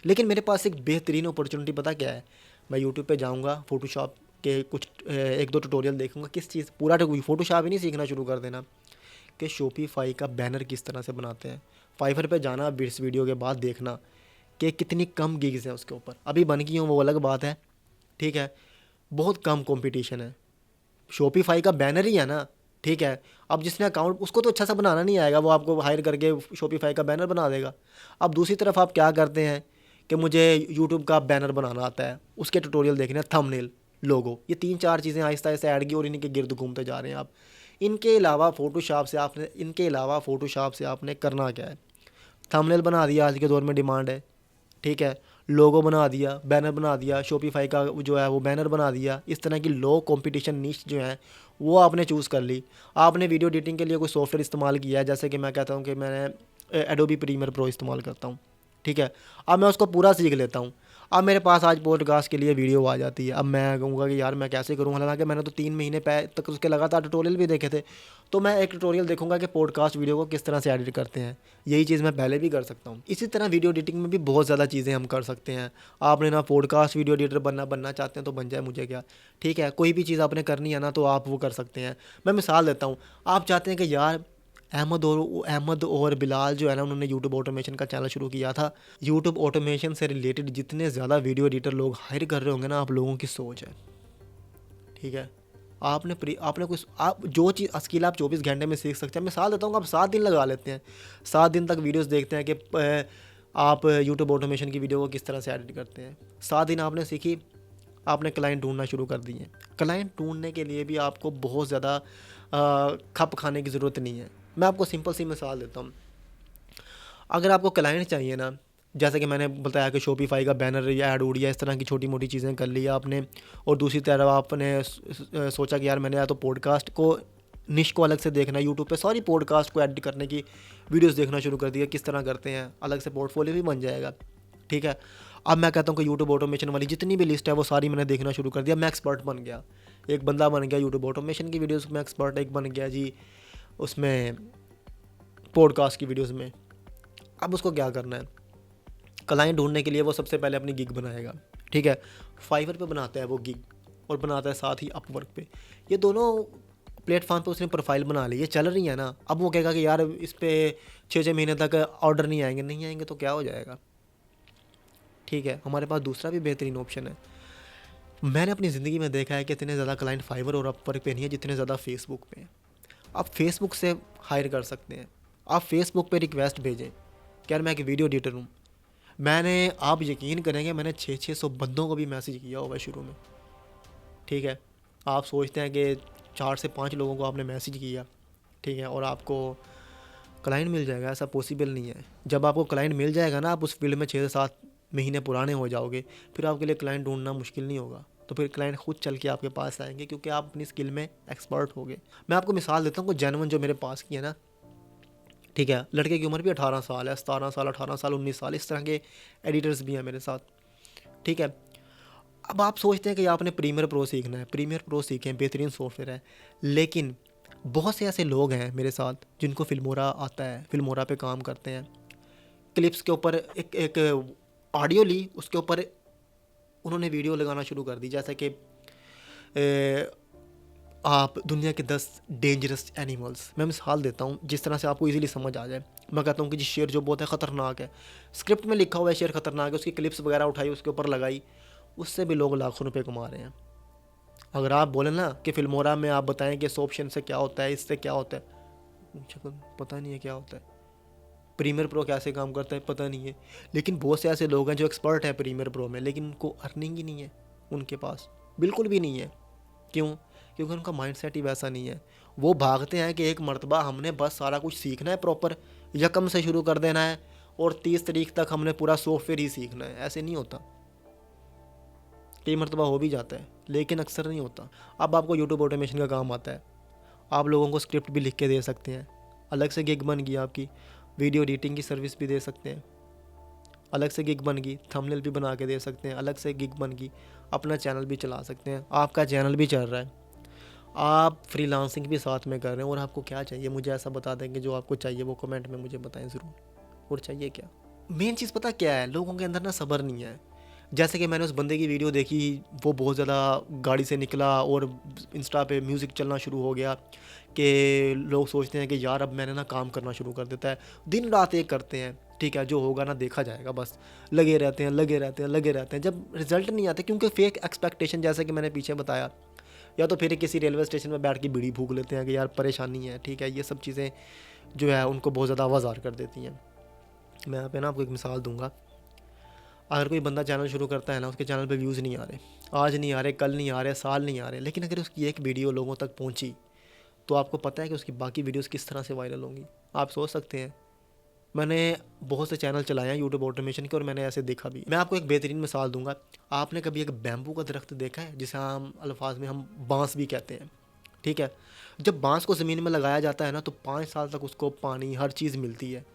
लेकिन मेरे पास एक बेहतरीन अपॉर्चुनिटी पता क्या है। मैं यूट्यूब पे जाऊँगा, फ़ोटोशॉप के कुछ 1-2 ट्यूटोरियल देखूँगा। किस चीज़ पूरा फ़ोटोशॉप ही नहीं सीखना शुरू कर देना कि शॉपिफाई का बैनर किस तरह से बनाते हैं। फाइवर पे जाना, इस वीडियो के बाद देखना कि कितनी कम गिग्स हैं उसके ऊपर। अभी बन गई हों वो अलग बात है। ठीक है, बहुत कम कंपटीशन है। शॉपिफाई का बैनर ही है ना। ठीक है, अब जिसने अकाउंट, उसको तो अच्छा सा बनाना नहीं आएगा, वो आपको हायर करके शॉपिफाई का बैनर बना देगा। अब दूसरी तरफ आप क्या करते हैं कि मुझे यूट्यूब का बैनर बनाना आता है, उसके ट्यूटोरियल देखने हैं, थंबनेल, लोगो, ये 3-4 चीज़ें आहिस्ता आहिस्ता ऐड की और इन्हीं के गिर्द घूमते जा रहे हैं आप। इनके अलावा फ़ोटोशॉप से आपने करना क्या है। थंबनेल बना दिया, आज के दौर में डिमांड है। ठीक है, लोगो बना दिया, बैनर बना दिया, शॉपिफाई का जो है वो बैनर बना दिया। इस तरह की लो कंपटीशन नीश जो है वो आपने चूज़ कर ली। आपने वीडियो एडिटिंग के लिए कोई सॉफ्टवेयर इस्तेमाल किया है, जैसे कि मैं कहता हूँ कि मैंने एडोबी प्रीमियर प्रो इस्तेमाल करता हूँ। ठीक है, अब मैं उसको पूरा सीख लेता हूँ। अब मेरे पास आज पॉडकास्ट के लिए वीडियो आ जाती है। अब मैं कहूँगा कि यार मैं कैसे करूँ, हालांकि मैंने तो 3 महीने तक उसके लगातार ट्यूटोरियल भी देखे थे। तो मैं एक ट्यूटोरियल देखूंगा कि पॉडकास्ट वीडियो को किस तरह से एडिट करते हैं। यही चीज़ मैं पहले भी कर सकता हूँ। इसी तरह वीडियो एडिटिंग में भी बहुत ज़्यादा चीज़ें हम कर सकते हैं। आपने ना पॉडकास्ट वीडियो एडिटर बनना चाहते हैं तो बन जाए, मुझे क्या। ठीक है, कोई भी चीज़ आपने करनी है ना तो आप वो कर सकते हैं। मैं मिसाल देता हूँ, आप चाहते हैं कि यार अहमद और बिलाल जो है ना, उन्होंने यूट्यूब ऑटोमेशन का चैनल शुरू किया था। यूट्यूब ऑटोमेशन से रिलेटेड जितने ज़्यादा वीडियो एडिटर लोग हायर कर रहे होंगे ना, आप लोगों की सोच है। ठीक है, आपने कुछ आप जो चीज़ स्किल आप 24 घंटे में सीख सकते हैं। मिसाल देता हूँ, आप 7 दिन लगा लेते हैं, 7 दिन तक वीडियोस देखते हैं कि आप यूट्यूब ऑटोमेशन की वीडियो को किस तरह से एडिट करते हैं। 7 दिन आपने सीखी, आपने क्लाइंट ढूंढना शुरू कर दिए। क्लाइंट ढूंढने के लिए भी आपको बहुत ज़्यादा खप खाने की ज़रूरत नहीं है। मैं आपको सिंपल सी मिसाल देता हूँ। अगर आपको क्लाइंट चाहिए ना, जैसे कि मैंने बताया कि शॉपिफाई का बैनर या ऐड उड़ या इस तरह की छोटी मोटी चीज़ें कर ली आपने, और दूसरी तरफ आपने सोचा कि यार मैंने या तो पॉडकास्ट को निश को अलग से देखना है, यूट्यूब पे सारी पॉडकास्ट को एडिट करने की वीडियोस देखना शुरू कर दिया किस तरह करते हैं, अलग से पोर्टफोलियो भी बन जाएगा। ठीक है, अब मैं कहता हूँ कि यूट्यूब ऑटोमेशन वाली जितनी भी लिस्ट है वो सारी मैंने देखना शुरू कर दिया, मैं एक्सपर्ट बन गया। एक बंदा बन गया यूट्यूब ऑटोमेशन की वीडियोज़ में एक्सपर्ट, एक बन गया जी उसमें पॉडकास्ट की वीडियोज़ में। अब उसको क्या करना है, क्लाइंट ढूंढने के लिए वो सबसे पहले अपनी गिग बनाएगा। ठीक है, फाइवर पे बनाता है वो गिग, और बनाता है साथ ही अपवर्क पे। ये दोनों प्लेटफॉर्म पे उसने प्रोफाइल बना ली, ये चल रही है ना। अब वो कहेगा कि यार इस पर 6-6 महीने तक ऑर्डर नहीं आएंगे, नहीं आएंगे तो क्या हो जाएगा। ठीक है, हमारे पास दूसरा भी बेहतरीन ऑप्शन है। मैंने अपनी ज़िंदगी में देखा है कि इतने ज़्यादा क्लाइंट फाइवर और अपवर्क पे नहीं है जितने ज़्यादा फेसबुक पे हैं। आप फेसबुक से हायर कर सकते हैं। आप फेसबुक पे रिक्वेस्ट भेजें कि यार मैं एक वीडियो एडिटर हूँ। आप यकीन करेंगे, मैंने 600 बंदों को भी मैसेज किया होगा शुरू में। ठीक है, आप सोचते हैं कि 4 से 5 लोगों को आपने मैसेज किया, ठीक है, और आपको क्लाइंट मिल जाएगा, ऐसा पॉसिबल नहीं है। जब आपको क्लाइंट मिल जाएगा ना, आप उस फील्ड में 6 से 7 महीने पुराने हो जाओगे, फिर आपके लिए क्लाइंट ढूंढना मुश्किल नहीं होगा। तो फिर क्लाइंट खुद चल के आपके पास आएंगे, क्योंकि आप अपनी स्किल में एक्सपर्ट हो गए। मैं आपको मिसाल देता हूँ, कोई जेन्युइन जो मेरे पास की है ना, ठीक है, लड़के की उम्र भी 18 साल है, 17 साल, 18 साल, 19 साल, इस तरह के एडिटर्स भी हैं मेरे साथ। ठीक है, अब आप सोचते हैं कि आपने प्रीमियर प्रो सीखना है, प्रीमियर प्रो सीखें, बेहतरीन सॉफ्टवेयर है, लेकिन बहुत से ऐसे लोग हैं मेरे साथ जिनको फिल्मोरा आता है, फिल्मोरा पे काम करते हैं, क्लिप्स के ऊपर एक एक ऑडियो ली, उसके ऊपर उन्होंने वीडियो लगाना शुरू कर दी, जैसे कि आप दुनिया के 10 डेंजरस एनिमल्स, मैं मिसाल देता हूँ जिस तरह से आपको इजीली समझ आ जाए। मैं कहता हूँ कि जी शेर जो बहुत है ख़तरनाक है, स्क्रिप्ट में लिखा हुआ है शेर ख़तरनाक है, उसकी क्लिप्स वगैरह उठाई, उसके ऊपर लगाई, उससे भी लोग लाखों रुपए कमा रहे हैं। अगर आप बोलें ना कि फिल्मोरा में आप बताएं कि इस ऑप्शन से क्या होता है, इससे क्या होता है, मुझे पता नहीं है क्या होता है। प्रीमियर प्रो कैसे काम करता है पता नहीं है, लेकिन बहुत से ऐसे लोग हैं जो एक्सपर्ट है प्रीमियर प्रो में, लेकिन उनको अर्निंग ही नहीं है, उनके पास बिल्कुल भी नहीं है। क्यों? क्योंकि उनका माइंडसेट ही वैसा नहीं है। वो भागते हैं कि एक मर्तबा हमने बस सारा कुछ सीखना है प्रॉपर, यकम से शुरू कर देना है और 30 तारीख तक हमने पूरा सॉफ्टवेयर ही सीखना है। ऐसे नहीं होता, कई मरतबा हो भी जाता है लेकिन अक्सर नहीं होता। अब आपको यूट्यूब ऑटोमेशन का काम आता है, आप लोगों को स्क्रिप्ट भी लिख के दे सकते हैं, अलग से गिग बन गई आपकी, वीडियो एडिटिंग की सर्विस भी दे सकते हैं, अलग से गिग बन गई, थंबनेल भी बना के दे सकते हैं, अलग से गिग बन गई, अपना चैनल भी चला सकते हैं, आपका चैनल भी चल रहा है, आप फ्रीलांसिंग भी साथ में कर रहे हैं। और आपको क्या चाहिए मुझे ऐसा बता देंगे, जो आपको चाहिए वो कमेंट में मुझे बताएं ज़रूर। और चाहिए क्या, मेन चीज़ पता क्या है, लोगों के अंदर ना सब्र नहीं है। जैसे कि मैंने उस बंदे की वीडियो देखी, वो बहुत ज़्यादा गाड़ी से निकला और इंस्टा पे म्यूज़िक चलना शुरू हो गया कि लोग सोचते हैं कि यार अब मैंने ना काम करना शुरू कर देता है, दिन रात एक करते हैं, ठीक है, जो होगा ना देखा जाएगा, बस लगे रहते हैं लगे रहते हैं लगे रहते हैं, जब रिजल्ट नहीं आते, क्योंकि फेक एक्सपेक्टेशन, जैसे कि मैंने पीछे बताया, या तो फिर किसी रेलवे स्टेशन में बैठ के बीड़ी फूक लेते हैं कि यार परेशानी है, ठीक है, ये सब चीज़ें जो है उनको बहुत ज़्यादा आवाज़ार कर देती हैं। मैं यहाँ पे ना आपको एक मिसाल दूंगा, अगर कोई बंदा चैनल शुरू करता है ना, उसके चैनल पे व्यूज़ नहीं आ रहे, आज नहीं आ रहे, कल नहीं आ रहे, साल नहीं आ रहे, लेकिन अगर उसकी एक वीडियो लोगों तक पहुंची तो आपको पता है कि उसकी बाकी वीडियोस किस तरह से वायरल होंगी। आप सोच सकते हैं, मैंने बहुत से चैनल चलाए हैं यूट्यूब ऑटोमेशन के और मैंने ऐसे देखा भी। मैं आपको एक बेहतरीन मिसाल दूंगा, आपने कभी एक बैम्बू का दरख्त देखा है, जिसे आम अल्फाज में हम बांस भी कहते हैं, ठीक है। जब बांस को ज़मीन में लगाया जाता है ना, तो 5 साल तक उसको पानी हर चीज़ मिलती है,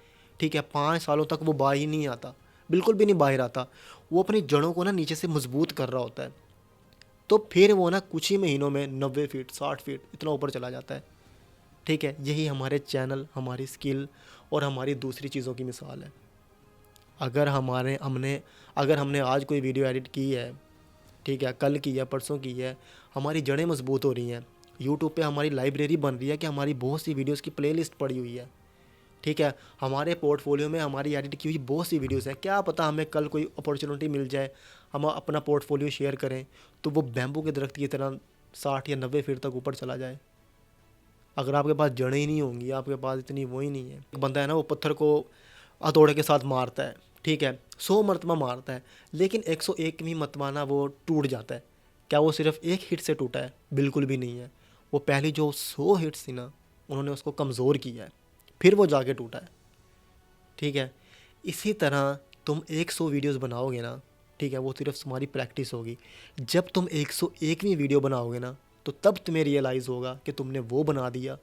ठीक है, 5 सालों तक वो बाहर ही नहीं आता, बिल्कुल भी नहीं बाहर आता, वो अपनी जड़ों को ना नीचे से मजबूत कर रहा होता है, तो फिर वो ना कुछ ही महीनों में 90 फीट 60 फीट इतना ऊपर चला जाता है। ठीक है, यही हमारे चैनल, हमारी स्किल और हमारी दूसरी चीज़ों की मिसाल है। अगर हमने आज कोई वीडियो एडिट की है, ठीक है, कल की है, परसों की है, हमारी जड़ें मजबूत हो रही हैं, यूट्यूब पे हमारी लाइब्रेरी बन रही है कि हमारी बहुत सी वीडियोस की प्लेलिस्ट पड़ी हुई है, ठीक है, हमारे पोर्टफोलियो में हमारी एडिट की हुई बहुत सी वीडियोस हैं, क्या पता हमें कल कोई अपॉर्चुनिटी मिल जाए, हम अपना पोर्टफोलियो शेयर करें तो वो बैम्बू के दरख्त की तरह 60 या 90 फीट तक ऊपर चला जाए। अगर आपके पास जड़ें ही नहीं होंगी, आपके पास इतनी वो ही नहीं है, एक बंदा है ना, वो पत्थर को हथौड़े के साथ मारता है, ठीक है, 100 मरतबा मारता है, लेकिन 101वीं मरतबा ना वो टूट जाता है। क्या वो सिर्फ एक हिट से टूटा है? बिल्कुल भी नहीं है। वो पहली जो 100 हिट्स थी ना, उन्होंने उसको कमज़ोर किया है, फिर वो जाके टूटा है। ठीक है, इसी तरह तुम 100 वीडियोस बनाओगे ना, ठीक है, वो सिर्फ तुम्हारी प्रैक्टिस होगी। जब तुम 101वीं वीडियो बनाओगे ना, तो तब तुम्हें रियलाइज़ होगा कि तुमने वो बना दिया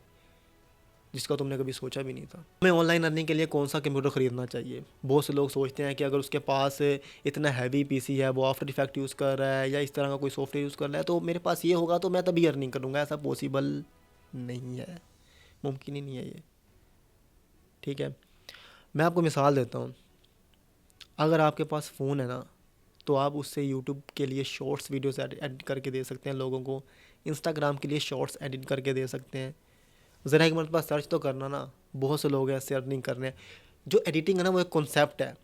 जिसका तुमने कभी सोचा भी नहीं था। हमें ऑनलाइन अर्निंग के लिए कौन सा कंप्यूटर ख़रीदना चाहिए? बहुत से लोग सोचते हैं कि अगर उसके पास इतना हैवी पीसी है, वो आफ्टर इफेक्ट यूज़ कर रहा है या इस तरह का कोई सॉफ्टवेयर यूज़ कर रहा है, तो मेरे पास ये होगा तो मैं तभी अर्निंग करूँगा। ऐसा पॉसिबल नहीं है, मुमकिन ही नहीं है ये। ठीक है, मैं आपको मिसाल देता हूँ। अगर आपके पास फ़ोन है ना, तो आप उससे यूट्यूब के लिए शॉर्ट्स वीडियोस एडिट करके दे सकते हैं लोगों को, इंस्टाग्राम के लिए शॉर्ट्स एडिट करके दे सकते हैं। ज़रा एक मरतबा सर्च तो करना ना, बहुत से लोग ऐसे अर्निंग कर रहे हैं। जो एडिटिंग है ना, वो एक कॉन्सेप्ट है,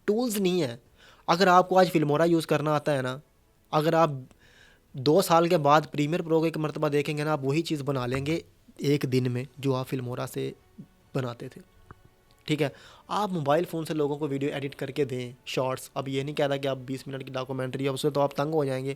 टूल्स नहीं है। अगर आपको आज फिल्मोरा यूज़ करना आता है ना, अगर आप 2 साल के बाद प्रीमियर प्रो को एक मरतबा देखेंगे ना, आप वही चीज़ बना लेंगे एक दिन में जो आप फिल्मोरा से बनाते थे। ठीक है, आप मोबाइल फ़ोन से लोगों को वीडियो एडिट करके दें शॉर्ट्स। अब ये नहीं कहता कि आप 20 मिनट की डॉक्यूमेंट्री है, उससे तो आप तंग हो जाएंगे।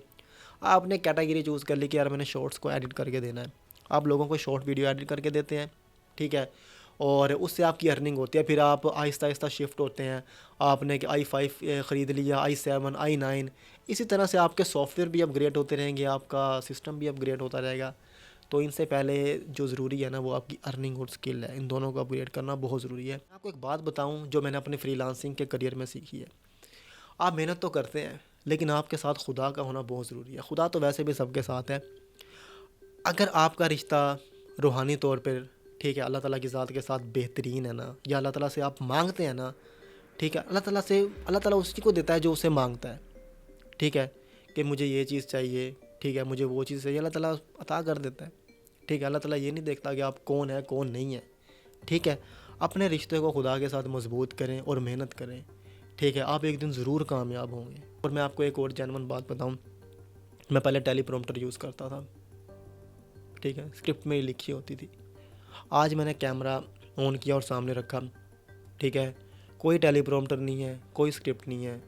आपने कैटेगरी चूज़ कर ली कि यार मैंने शॉर्ट्स को एडिट करके देना है, आप लोगों को शॉर्ट वीडियो एडिट करके देते हैं। ठीक है, और उससे आपकी अर्निंग होती है। फिर आप आहिस्ता आहिस्ता शिफ्ट होते हैं। आपने कि i5 ख़रीद लिया, i7, i9, इसी तरह से आपके सॉफ्टवेयर भी अपग्रेड होते रहेंगे, आपका सिस्टम भी अपग्रेड होता रहेगा। तो इनसे पहले जो ज़रूरी है ना, वो आपकी अर्निंग और स्किल है। इन दोनों को अपग्रेड करना बहुत ज़रूरी है। मैं आपको एक बात बताऊं जो मैंने अपने फ्रीलांसिंग के करियर में सीखी है। आप मेहनत तो करते हैं, लेकिन आपके साथ खुदा का होना बहुत ज़रूरी है। खुदा तो वैसे भी सबके साथ है। अगर आपका रिश्ता रूहानी तौर पर, ठीक है, अल्लाह ताला की ज़ात के साथ बेहतरीन है ना, या अल्लाह ताला से आप मांगते हैं ना, ठीक है, अल्लाह ताला उसी को देता है जो उसे मांगता है। ठीक है, कि मुझे ये चीज़ चाहिए, ठीक है, मुझे वो चीज़ चाहिए, अल्लाह ताला अता कर देता है। ठीक है, अल्लाह ताला ये नहीं देखता कि आप कौन है कौन नहीं है। ठीक है, अपने रिश्ते को खुदा के साथ मजबूत करें और मेहनत करें। ठीक है, आप एक दिन ज़रूर कामयाब होंगे। और मैं आपको एक और जेन्युइन बात बताऊं, मैं पहले टेलीप्रॉम्प्टर यूज़ करता था। ठीक है, स्क्रिप्ट में ही लिखी होती थी। आज मैंने कैमरा ऑन किया और सामने रखा। ठीक है, कोई टेलीप्रॉम्प्टर नहीं है, कोई स्क्रिप्ट नहीं है,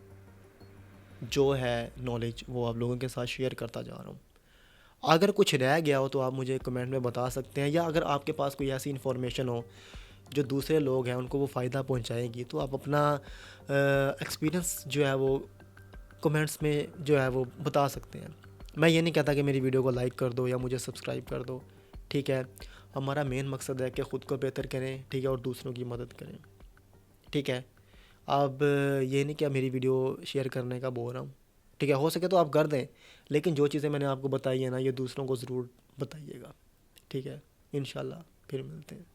जो है नॉलेज वो आप लोगों के साथ शेयर करता जा रहा हूँ। अगर कुछ रह गया हो तो आप मुझे कमेंट में बता सकते हैं, या अगर आपके पास कोई ऐसी इन्फॉर्मेशन हो जो दूसरे लोग हैं उनको वो फ़ायदा पहुंचाएगी, तो आप अपना एक्सपीरियंस जो है वो कमेंट्स में जो है वो बता सकते हैं। मैं ये नहीं कहता कि मेरी वीडियो को लाइक कर दो या मुझे सब्सक्राइब कर दो। ठीक है, हमारा मेन मकसद है कि ख़ुद को बेहतर करें, ठीक है, और दूसरों की मदद करें। ठीक है, अब ये नहीं कि मेरी वीडियो शेयर करने का बोल रहा हूँ। ठीक है, हो सके तो आप कर दें, लेकिन जो चीज़ें मैंने आपको बताई है ना, ये दूसरों को ज़रूर बताइएगा। ठीक है, इंशाल्लाह फिर मिलते हैं।